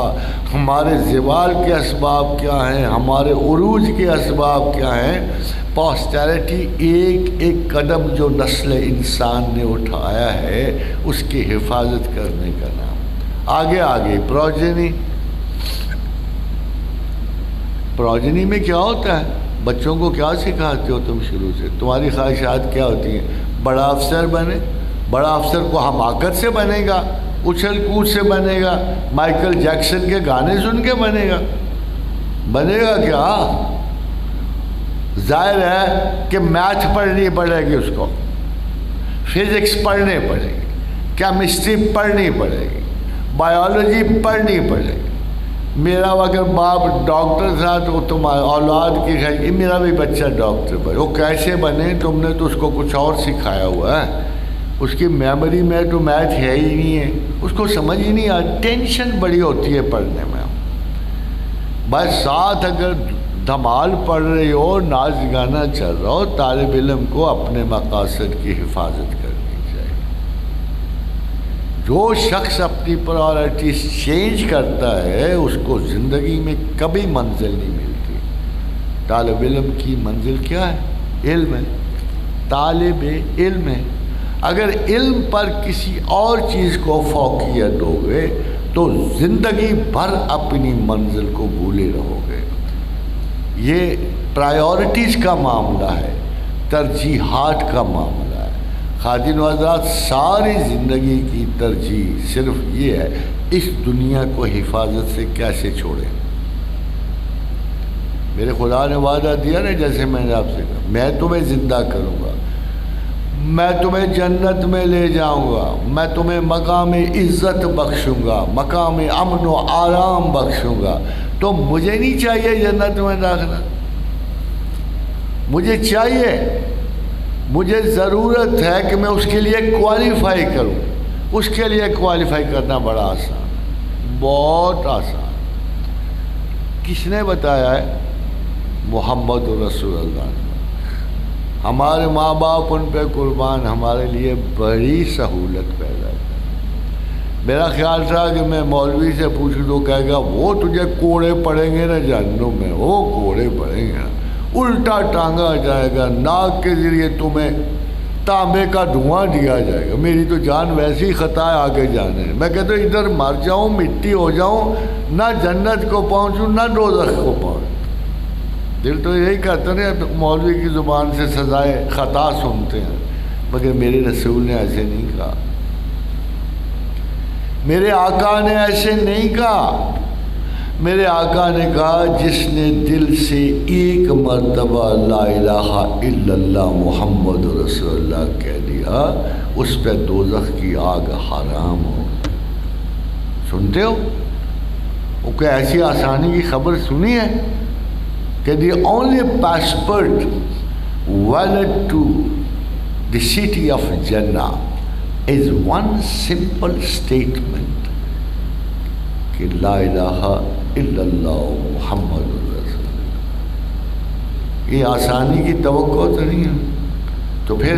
ہمارے زوال کے اسباب کیا ہیں, ہمارے عروج کے اسباب کیا ہیں. پوسٹیرٹی ایک ایک قدم جو نسل انسان نے اٹھایا ہے اس کی حفاظت کرنے کا نام. آگے پروجنی. پروجنی میں کیا ہوتا ہے؟ بچوں کو کیا سکھاتے ہو تم شروع سے؟ تمہاری خواہشات کیا ہوتی ہیں؟ بڑا افسر بنے. بڑا افسر کو حماقت سے بنے گا, اچھل کود سے بنے گا, مائیکل جیکسن کے گانے سن کے بنے گا. بنے گا کیا؟ ظاہر ہے کہ میتھ پڑھنی پڑے گی اس کو, فزکس پڑھنی پڑے گی, کیمسٹری پڑھنی پڑے گی, بایولوجی پڑھنی پڑے گی. میرا اگر باپ ڈاکٹر تھا تو تم اولاد کی کہے میرا بھی بچہ ڈاکٹر بنے. وہ کیسے بنے؟ تم نے تو اس کو کچھ اور سکھایا ہوا ہے. اس کی میموری میں تو میتھ ہے ہی نہیں ہے, اس کو سمجھ ہی نہیں آتی. ٹینشن بڑی ہوتی ہے پڑھنے میں. بس ساتھ اگر دھمال پڑھ رہی ہو, ناچ گانا چل رہا ہو, طالب علم کو اپنے مقاصد کی حفاظت کرنی چاہیے. جو شخص اپنی پرائورٹیز چینج کرتا ہے اس کو زندگی میں کبھی منزل نہیں ملتی. طالب علم کی منزل کیا ہے؟ علم ہے. طالب علم ہے. اگر علم پر کسی اور چیز کو فوقیت دو گے تو زندگی بھر اپنی منزل کو بھولے رہو گے. یہ پرائیورٹیز کا معاملہ ہے, ترجیحات کا معاملہ ہے. خادم و حضرات, ساری زندگی کی ترجیح صرف یہ ہے اس دنیا کو حفاظت سے کیسے چھوڑیں. میرے خدا نے وعدہ دیا نا, جیسے میں نے آپ سے کہا میں تمہیں زندہ کروں گا, میں تمہیں جنت میں لے جاؤں گا, میں تمہیں مقام عزت بخشوں گا, مقام امن و آرام بخشوں گا. تو مجھے نہیں چاہیے جنت میں داخلہ, مجھے چاہیے, مجھے ضرورت ہے کہ میں اس کے لیے کوالیفائی کروں. اس کے لیے کوالیفائی کرنا بڑا آسان, بہت آسان. کس نے بتایا ہے؟ محمد رسول اللہ نے. ہمارے ماں باپ ان پہ قربان, ہمارے لیے بڑی سہولت پیدا کر. میرا خیال تھا کہ میں مولوی سے پوچھوں تو کہے گا وہ تجھے کوڑے پڑیں گے نا جہنم میں, وہ کوڑے پڑیں گے نا, الٹا ٹانگا جائے گا, ناک کے ذریعے تمہیں تانبے کا دھواں دیا جائے گا. میری تو جان ویسی خطا ہے آگے جانے. میں کہتا ہوں ادھر مر جاؤں, مٹی ہو جاؤں, نہ جنت کو پہنچوں نہ دوزخ کو پہنچوں. دل تو یہی کہتا نا, مولوی کی زبان سے سزائے خطا سنتے ہیں, مگر میرے رسول نے ایسے نہیں کہا. میرے آقا نے ایسے نہیں کہا. میرے آقا نے کہا جس نے دل سے ایک مرتبہ لا الہ الا اللہ محمد رسول اللہ کہہ دیا اس پہ دوزخ کی آگ حرام ہو. سنتے ہو؟ وہ کوئی ایسی آسانی کی خبر سنی ہے؟ کہ the only passport valid to the city of Jannah is one simple statement کہ لا الہ الا اللہ محمد رسول اللہ. یہ آسانی کی توقع تو نہیں ہے. تو پھر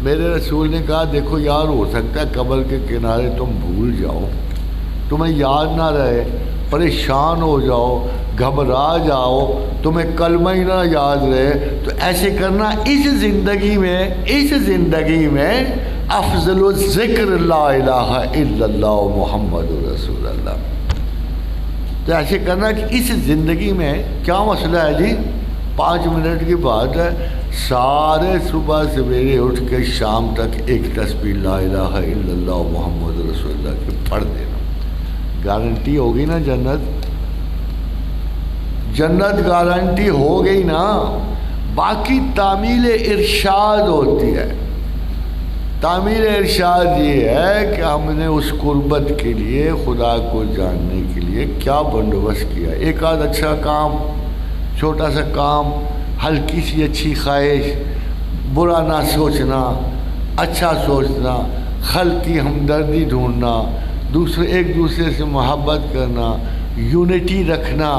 میرے رسول نے کہا دیکھو یار ہو سکتا ہے قبر کے کنارے تم بھول جاؤ, تمہیں یاد نہ رہے, پریشان ہو جاؤ, گھبرا جاؤ, تمہیں کلمہ ہی نہ یاد رہے, تو ایسے کرنا اس زندگی میں افضل الذکر لا الہ الا اللہ محمد رسول اللہ. تو ایسے کرنا کہ اس زندگی میں کیا مسئلہ ہے جی, 5 منٹ کی بات ہے, سارے صبح سویرے اٹھ کے شام تک ایک تسبیح لا الہ الا اللہ محمد رسول اللہ کی پڑھ دینا. گارنٹی ہوگی نا جنت گارنٹی ہو گئی نا. باقی تعمیل ارشاد ہوتی ہے. تعمیل ارشاد یہ ہے کہ ہم نے اس قربت کے لیے, خدا کو جاننے کے لیے کیا بندوبست کیا. ایک آدھ اچھا کام, چھوٹا سا کام, ہلکی سی اچھی خواہش, برا نہ سوچنا, اچھا سوچنا, خلق کی ہمدردی ڈھونڈنا, ایک دوسرے سے محبت کرنا, یونٹی رکھنا.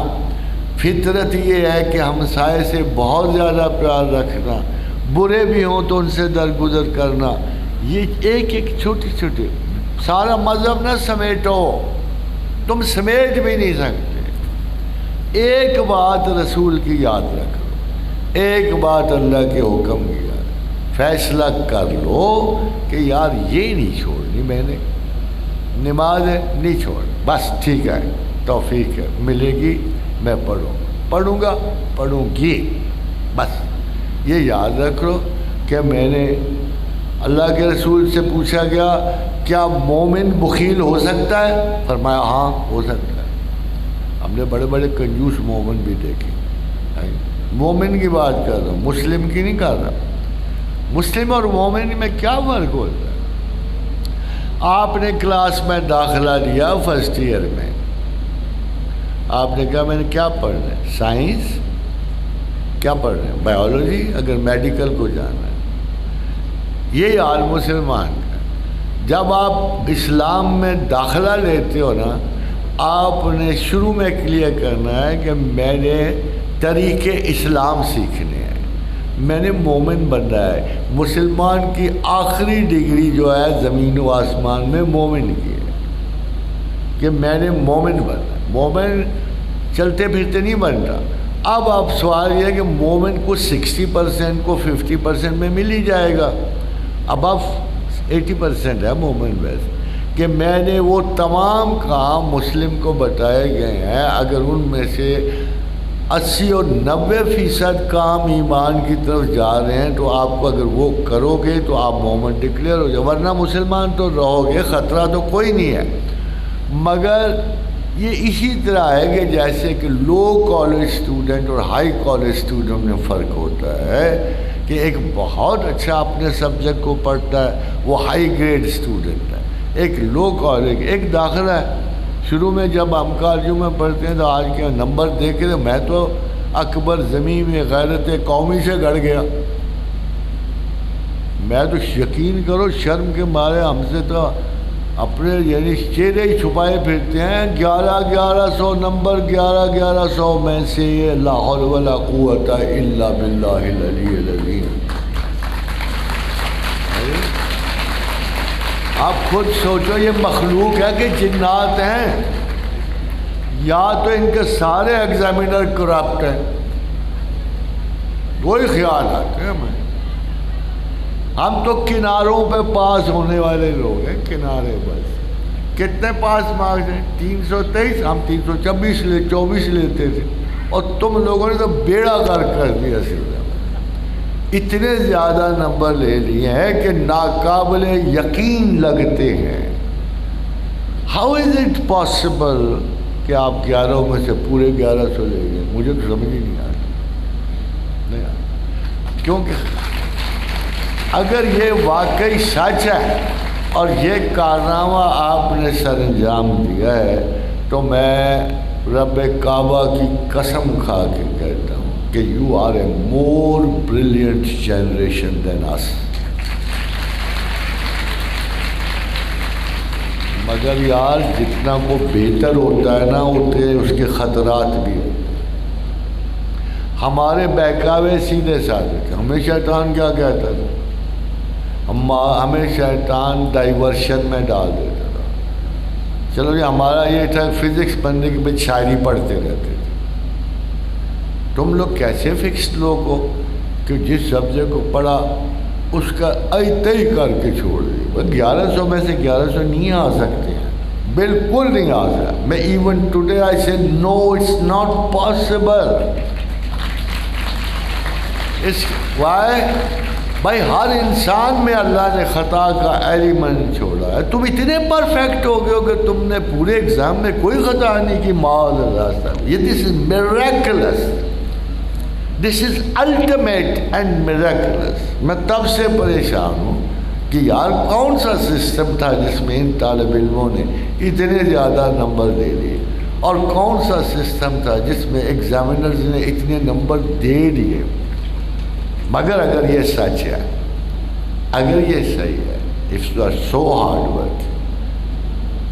فطرت یہ ہے کہ ہمسائے سے بہت زیادہ پیار رکھنا, برے بھی ہوں تو ان سے درگزر کرنا. یہ ایک چھوٹی چھوٹی, سارا مذہب نہ سمیٹو, تم سمیٹ بھی نہیں سکتے. ایک بات رسول کی یاد رکھو, ایک بات اللہ کے حکم کی یاد, فیصلہ کر لو کہ یار یہ نہیں چھوڑنی میں نے, نماز ہے نہیں چھوڑ, بس ٹھیک ہے, توفیق ہے, ملے گی میں پڑھوں گا پڑھوں گی, بس یہ یاد رکھ لو. کہ میں نے اللہ کے رسول سے پوچھا گیا کیا مومن بخیل ہو سکتا ہے؟ فرمایا ہاں ہو سکتا ہے. ہم نے بڑے بڑے کنجوس مومن بھی دیکھے. مومن کی بات کر رہا ہوں, مسلم کی نہیں کر رہا. مسلم اور مومن میں کیا فرق ہوتا ہے؟ آپ نے کلاس میں داخلہ لیا فرسٹ ایئر میں, آپ نے کہا میں نے کیا پڑھنا ہے, سائنس, کیا پڑھنا ہے, بایولوجی, اگر میڈیکل کو جانا ہے. یہ حال مسلمان کا. جب آپ اسلام میں داخلہ لیتے ہو نا, آپ نے شروع میں کلیئر کرنا ہے کہ میں نے طریقے اسلام سیکھنے ہیں, میں نے مومن بننا ہے. مسلمان کی آخری ڈگری جو ہے زمین و آسمان میں مومن کی ہے کہ میں نے مومن بننا ہے. مومن چلتے پھرتے نہیں بنتا. اب آپ سوال یہ ہے کہ مومن کو 60% کو 50% میں مل ہی جائے گا. اب آپ 80% ہے مومن ویسے کہ میں نے وہ تمام کام مسلم کو بتائے گئے ہیں, اگر ان میں سے 80 اور 90% کام ایمان کی طرف جا رہے ہیں تو آپ کو اگر وہ کرو گے تو آپ مومن ڈکلیئر ہو جائے, ورنہ مسلمان تو رہو گے, خطرہ تو کوئی نہیں ہے. مگر یہ اسی طرح ہے کہ جیسے کہ لو کالج اسٹوڈنٹ اور ہائی کالج اسٹوڈنٹ میں فرق ہوتا ہے کہ ایک بہت اچھا اپنے سبجیکٹ کو پڑھتا ہے وہ ہائی گریڈ اسٹوڈنٹ ہے, ایک لو کالج, ایک داخلہ ہے. شروع میں جب ہم کالجوں میں پڑھتے ہیں تو آج کے نمبر دیکھ کے میں تو اکبر زمین میں غیرت قومی سے گڑ گیا. میں تو یقین کرو شرم کے مارے ہم سے تو اپنے یعنی چہرے ہی چھپائے پھرتے ہیں. 1100 نمبر 1100 میں سے یہ لا حول ولا قوت الا باللہ العلی العظیم. آپ خود سوچو یہ مخلوق ہے کہ جنات ہیں, یا تو ان کے سارے ایگزامینر کرپٹ ہیں, وہی خیال آتے ہیں ہمیں. ہم تو کناروں پہ پاس ہونے والے لوگ ہیں, کنارے بس. کتنے پاس مارکس ہیں؟ 323. ہم 324 لیتے تھے, اور تم لوگوں نے تو بیڑا کر دیا. اتنے زیادہ نمبر لے لیے ہیں کہ ناقابل یقین لگتے ہیں. ہاؤ از اٹ پاسبل کہ آپ 11 میں سے پورے 1100 لے گئے؟ مجھے تو سمجھ ہی نہیں آتا. کیونکہ اگر یہ واقعی سچ ہے اور یہ کارنامہ آپ نے سر انجام دیا ہے تو میں رب کعبہ کی قسم کھا کے کہتا ہوں کہ you are a more brilliant generation than us. مگر یار جتنا وہ بہتر ہوتا ہے نا اتنے اس کے خطرات بھی ہوتے ہیں. ہمارے بہکاوے سیدھے سادے تھے. ہمیں شیطان کیا کہتا تھا؟ ہمیں شیطان ڈائیورشن میں ڈال دیتا تھا. چلو جی ہمارا یہ تھا فزکس پڑھنے کے بعد شاعری پڑھتے رہتے تھے. تم لوگ کیسے فکس لوگ ہو کہ جس سبجیکٹ کو پڑھا اس کا طے کر کے چھوڑ دی. 1100 میں سے 1100 نہیں آ سکتے ہیں, بالکل نہیں آ سکتا. میں even today I say no it's not possible. اس وائی بھائی ہر انسان میں اللہ نے خطا کا ایلیمنٹ چھوڑا ہے. تم اتنے پرفیکٹ ہو گئے ہو کہ تم نے پورے ایگزام میں کوئی خطا نہیں کی. معاذ اللہ صاحب, یہ this is miracles, this is ultimate and miracles. میں تب سے پریشان ہوں کہ یار کون سا سسٹم تھا جس میں ان طالب علموں نے اتنے زیادہ نمبر دے دیے, اور کون سا سسٹم تھا جس میں ایگزامینرز نے اتنے نمبر دے دیے. مگر اگر یہ سچ ہے, اگر یہ صحیح ہے, if you are so hard working,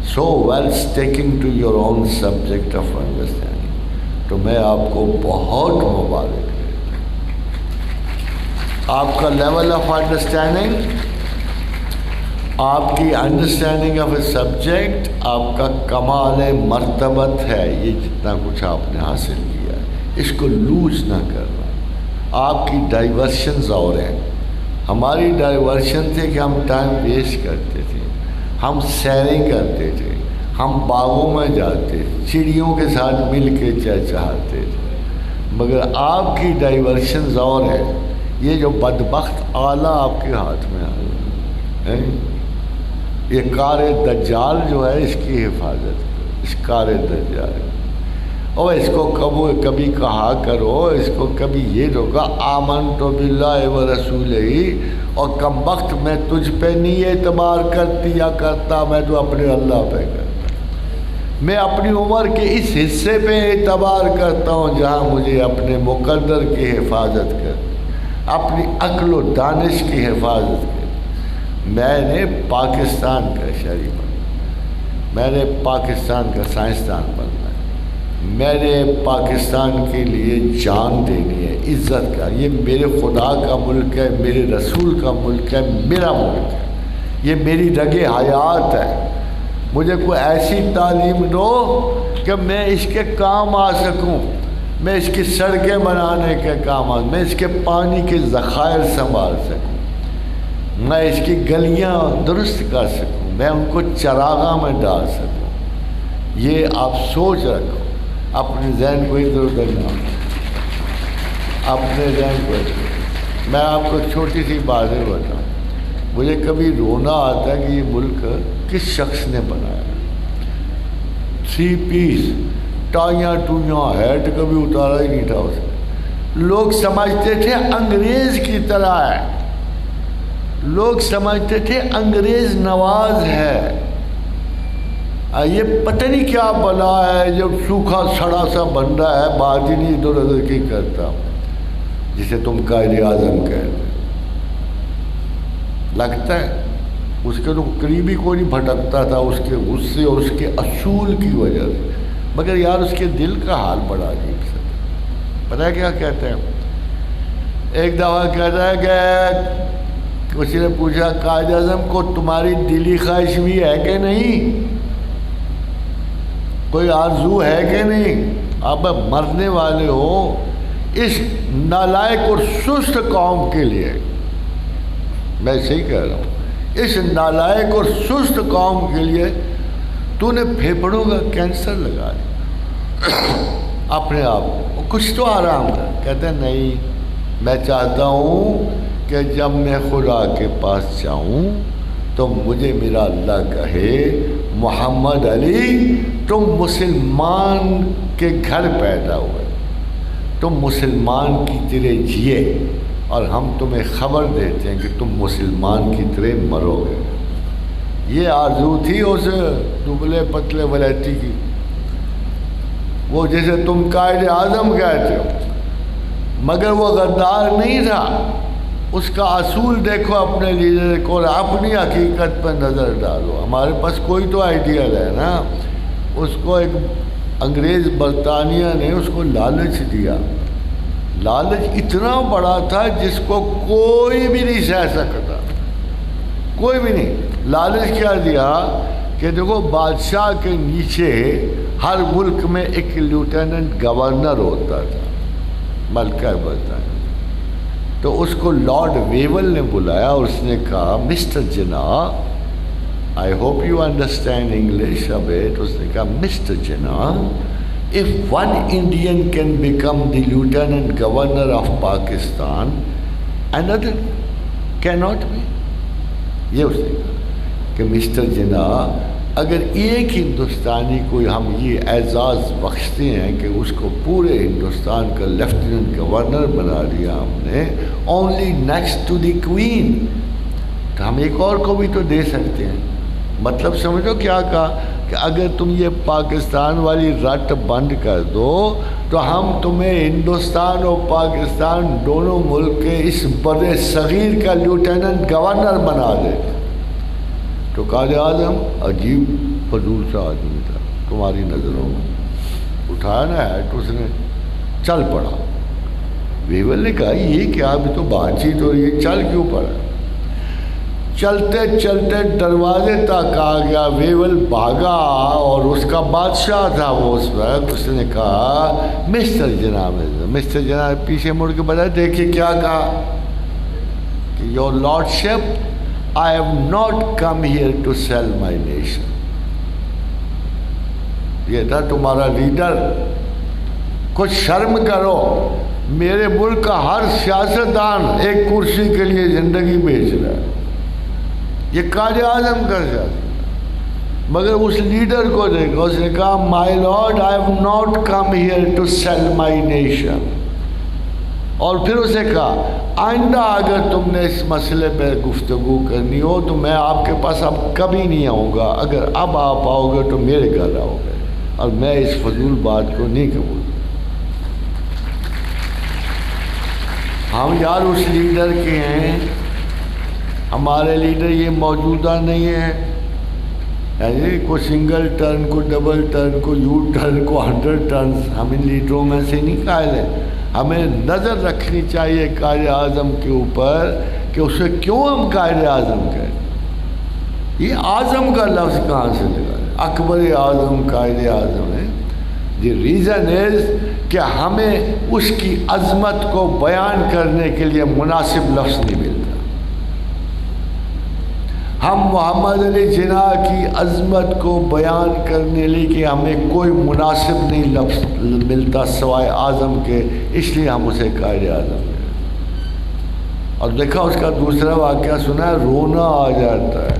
so well sticking to your own subject of understanding, تو میں آپ کو بہت مبارک دیتا ہوں. آپ کا لیول آف انڈرسٹینڈنگ, آپ کی انڈرسٹینڈنگ آف اے سبجیکٹ, آپ کا کمال مرتبت ہے. یہ جتنا کچھ آپ نے حاصل کیا ہے اس کو لوز نہ کرنا. آپ کی ڈائیورشنز اور ہیں. ہماری ڈائیورشن تھے کہ ہم ٹائم ویسٹ کرتے تھے, ہم سیریں کرتے تھے, ہم باغوں میں جاتے, چڑیوں کے ساتھ مل کے چہچہاتے تھے. مگر آپ کی ڈائیورشنز اور ہیں. یہ جو بدبخت آلہ آپ کے ہاتھ میں آ ہے, یہ کار دجال جو ہے اس کی حفاظت کرو. اس کار دجال اور اس کو کبھی کہا کرو, اس کو کبھی یہ روکا آمنت باللہ و رسولہ, اور کم وقت میں تجھ پہ نہیں اعتبار کرتی یا کرتا, میں تو اپنے اللہ پہ کرتا. میں اپنی عمر کے اس حصے پہ اعتبار کرتا ہوں جہاں مجھے اپنے مقدر کی حفاظت کرتی, اپنی عقل و دانش کی حفاظت کرتی. میں نے پاکستان کا شہری بننا, میں نے پاکستان کا سائنسدان بننا, میں نے پاکستان کے لیے جان دینی ہے, عزت کا. یہ میرے خدا کا ملک ہے, میرے رسول کا ملک ہے, میرا ملک ہے, یہ میری رگ حیات ہے. مجھے کوئی ایسی تعلیم دو کہ میں اس کے کام آ سکوں, میں اس کی سڑکیں بنانے کے کام آ, میں اس کے پانی کے ذخائر سنبھال سکوں, میں اس کی گلیاں درست کر سکوں, میں ان کو چراغاں میں ڈال سکوں. یہ آپ سوچ رکھو, اپنے ذہن کو ادھر ادھر نہ, اپنے ذہن کو. میں آپ کو چھوٹی سی بات بتاؤں, مجھے کبھی رونا آتا ہے کہ یہ ملک کس شخص نے بنایا. 3 پیس ٹائیاں ٹوئیاں, ہیٹ کبھی اتارا ہی نہیں تھا اس نے. لوگ سمجھتے تھے انگریز کی طرح ہے, لوگ سمجھتے تھے انگریز نواز ہے. یہ پتہ نہیں کیا بلا ہے, جب سوکھا سڑا سا بندہ ہے, بات ہی نہیں ادھر ادھر کی کرتا, جسے تم قائد اعظم کہتے. لگتا ہے اس کے تو قریبی کوئی نہیں بھٹکتا تھا اس کے غصے اور اس کے اصول کی وجہ سے. مگر یار اس کے دل کا حال بڑا عجیب سا. پتہ ہے کیا کہتے ہیں؟ ایک دفعہ کہتا ہے کہ کسی نے پوچھا قائد اعظم کو تمہاری دلی خواہش بھی ہے کہ نہیں, کوئی آرزو ہے کہ نہیں, آپ مرنے والے ہو. اس نالائق اور سست قوم کے لیے, میں صحیح کہہ رہا ہوں, اس نالائق اور سست قوم کے لیے تو نے پھیپھڑوں کا کینسر لگا دیا اپنے آپ کو, کچھ تو آرام تھا. کہتے ہیں نہیں, میں چاہتا ہوں کہ جب میں خدا کے پاس جاؤں تو مجھے میرا اللہ کہے محمد علی تم مسلمان کے گھر پیدا ہوئے, تم مسلمان کی طرح جیے, اور ہم تمہیں خبر دیتے ہیں کہ تم مسلمان کی طرح مرو گے. یہ آرزو تھی اس دبلے پتلے ولیتی کی, وہ جسے تم قائد اعظم کہتے ہو. مگر وہ غدار نہیں تھا. اس کا اصول دیکھو اپنے لیڈر کو اور اپنی حقیقت پر نظر ڈالو. ہمارے پاس کوئی تو آئیڈیا ہے نا. اس کو ایک انگریز برطانیہ نے اس کو لالچ دیا. لالچ اتنا بڑا تھا جس کو کوئی بھی نہیں سہ سکتا, کوئی بھی نہیں. لالچ کیا دیا کہ دیکھو بادشاہ کے نیچے ہر ملک میں ایک لیوٹیننٹ گورنر ہوتا تھا, ملکہ برطانیہ. تو اس کو لارڈ ویول نے بلایا اور اس نے کہا mister Jinnah, I hope you understand English a bit. اس نے کہا mister Jinnah, if one Indian can become the lieutenant governor of Pakistan, another cannot be. یہ اس نے کہا کہ مسٹر جناح, اگر ایک ہندوستانی کو ہم یہ اعزاز بخشتے ہیں کہ اس کو پورے ہندوستان کا لیفٹیننٹ گورنر بنا دیا ہم نے, only next to the queen, تو ہم ایک اور کو بھی تو دے سکتے ہیں. مطلب سمجھو کیا کہا کہ اگر تم یہ پاکستان والی رٹ بند کر دو تو ہم تمہیں ہندوستان اور پاکستان دونوں ملک کے اس بڑے صغیر کا لیوٹیننٹ گورنر بنا دے. تو قائد اعظم عجیب فضول سا آدمی تھا تمہاری نظروں میں, اٹھایا نا ہیٹ, اس نے چل پڑا. ویول نے کہا یہ کیا, ابھی تو بات چیت ہو رہی ہے, چل کیوں پڑا؟ چلتے چلتے دروازے تک آ گیا. ویول بھاگا اور اس کا بادشاہ تھا وہ اس وقت. اس نے کہا مسٹر جناب, مسٹر جناب پیچھے مڑ کے بتایا دیکھیے کیا کہا کہ your لارڈشپ, I have not come here to sell my nation. یہ تھا تمہارا لیڈر. کچھ شرم کرو, میرے ملک کا ہر سیاستدان ایک کرسی کے لیے زندگی بیچ رہا ہے. یہ قائد اعظم کا سیاست, مگر اس لیڈر کو دیکھو, اس نے کہا my lord, I have not come here to sell my nation. اور پھر اسے کہا آئندہ اگر تم نے اس مسئلے پہ گفتگو کرنی ہو تو میں آپ کے پاس اب کبھی نہیں آؤں گا. اگر اب آپ آؤ گے تو میرے گھر آؤ گے, اور میں اس فضول بات کو نہیں قبول. ہم یار اس لیڈر کے ہیں, ہمارے لیڈر یہ موجودہ نہیں ہے. کوئی سنگل ٹرن, کو ڈبل ٹرن, کو یو ٹرن, کو 100 ٹرنز, ہم ان لیڈروں میں سے نہیں قائل ہیں. ہمیں نظر رکھنی چاہیے قائد اعظم کے اوپر کہ اسے کیوں ہم قائد اعظم کہیں. یہ اعظم کا لفظ کہاں سے لگا ہے؟ اکبر اعظم قائد اعظم ہے. دی ریزن از کہ ہمیں اس کی عظمت کو بیان کرنے کے لیے مناسب لفظ نہیں ملتا. ہم محمد علی جناح کی عظمت کو بیان کرنے لئے کہ ہمیں کوئی مناسب نہیں لفظ ملتا سوائے اعظم کے, اس لیے ہم اسے قائد اعظم ہیں. اور دیکھا اس کا دوسرا واقعہ سنا ہے, رونا آ جاتا ہے.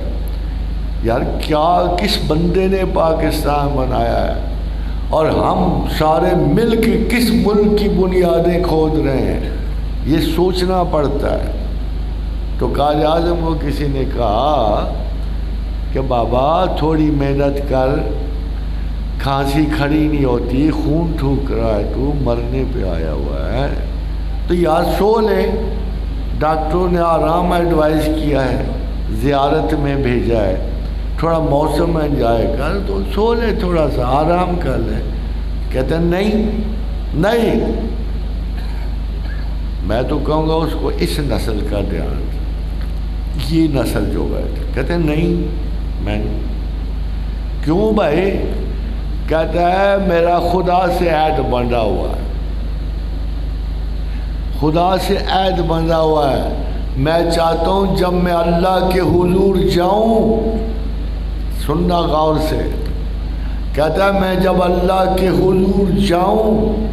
یار کیا کس بندے نے پاکستان بنایا ہے, اور ہم سارے مل کے کس ملک کی بنیادیں کھود رہے ہیں, یہ سوچنا پڑتا ہے. تو قائد اعظم کو کسی نے کہا کہ بابا تھوڑی محنت کر, کھانسی کھڑی نہیں ہوتی, خون ٹھوک رہا ہے, تو مرنے پہ آیا ہوا ہے, تو یار سو لے. ڈاکٹروں نے آرام ایڈوائز کیا ہے, زیارت میں بھیجا ہے, تھوڑا موسم انجوائے کر, تو سو لے, تھوڑا سا آرام کر لے. کہتے ہیں نہیں, میں تو کہوں گا اس کو اس نسل کا دھیان, یہ نسل جو بیٹھے. کہتے ہیں نہیں, میں کیوں بھائی؟ کہتا ہے میرا خدا سے عہد بندھا ہوا ہے, خدا سے عہد بندھا ہوا ہے. میں چاہتا ہوں جب میں اللہ کے حضور جاؤں, سننا غور سے, کہتا ہے میں جب اللہ کے حضور جاؤں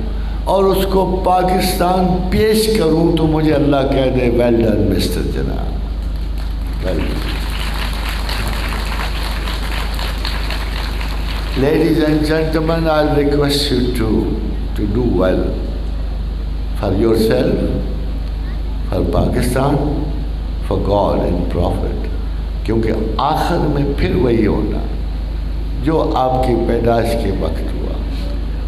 اور اس کو پاکستان پیش کروں تو مجھے اللہ کہہ دے well done mister Jinnah. Ladies and gentlemen, I'll request you to do well for yourself, for Pakistan, for God and Prophet. کیونکہ آخر میں پھر وہی ہونا جو آپ کی پیدائش کے وقت ہوا.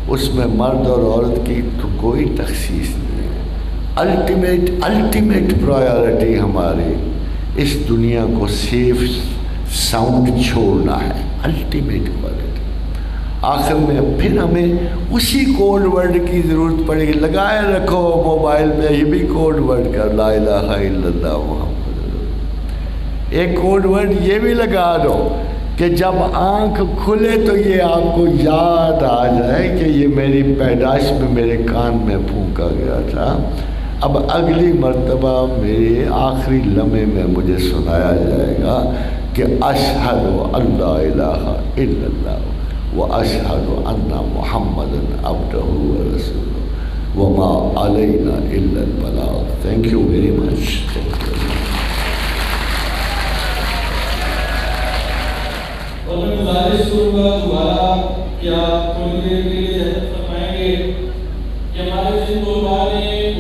اس میں مرد اور عورت کی تو کوئی تخصیص نہیں ہے. الٹیمیٹ پرائیورٹی ہماری اس دنیا کو سیف ساؤنڈ چھوڑنا ہے، الٹیمیٹ پرائیورٹی۔ آخر میں پھر ہمیں اسی کوڈ ورڈ کی ضرورت پڑے گی، لگائے رکھو موبائل پہ یہ بھی کوڈ ورڈ کا لا الہ الا اللہ محمد رسول اللہ۔ ایک کوڈ ورڈ یہ بھی لگا دو کہ جب آنکھ کھلے تو یہ آپ کو یاد آ جائے کہ یہ میری پیدائش میں میرے کان میں پھونکا گیا تھا، اب اگلی مرتبہ میرے آخری لمحے میں مجھے سنایا جائے گا کہ اشہد ان لا الہ الا اللہ واشہد ان محمدا عبدہ ورسولہ وما علینا الا البلاغ۔ Thank you very much. اور میں گزارش کروں گا دوبارہ کہ آپ تھوڑی دیر کے لیے فرمائیں گے کہ ہمارے جن طلباء نے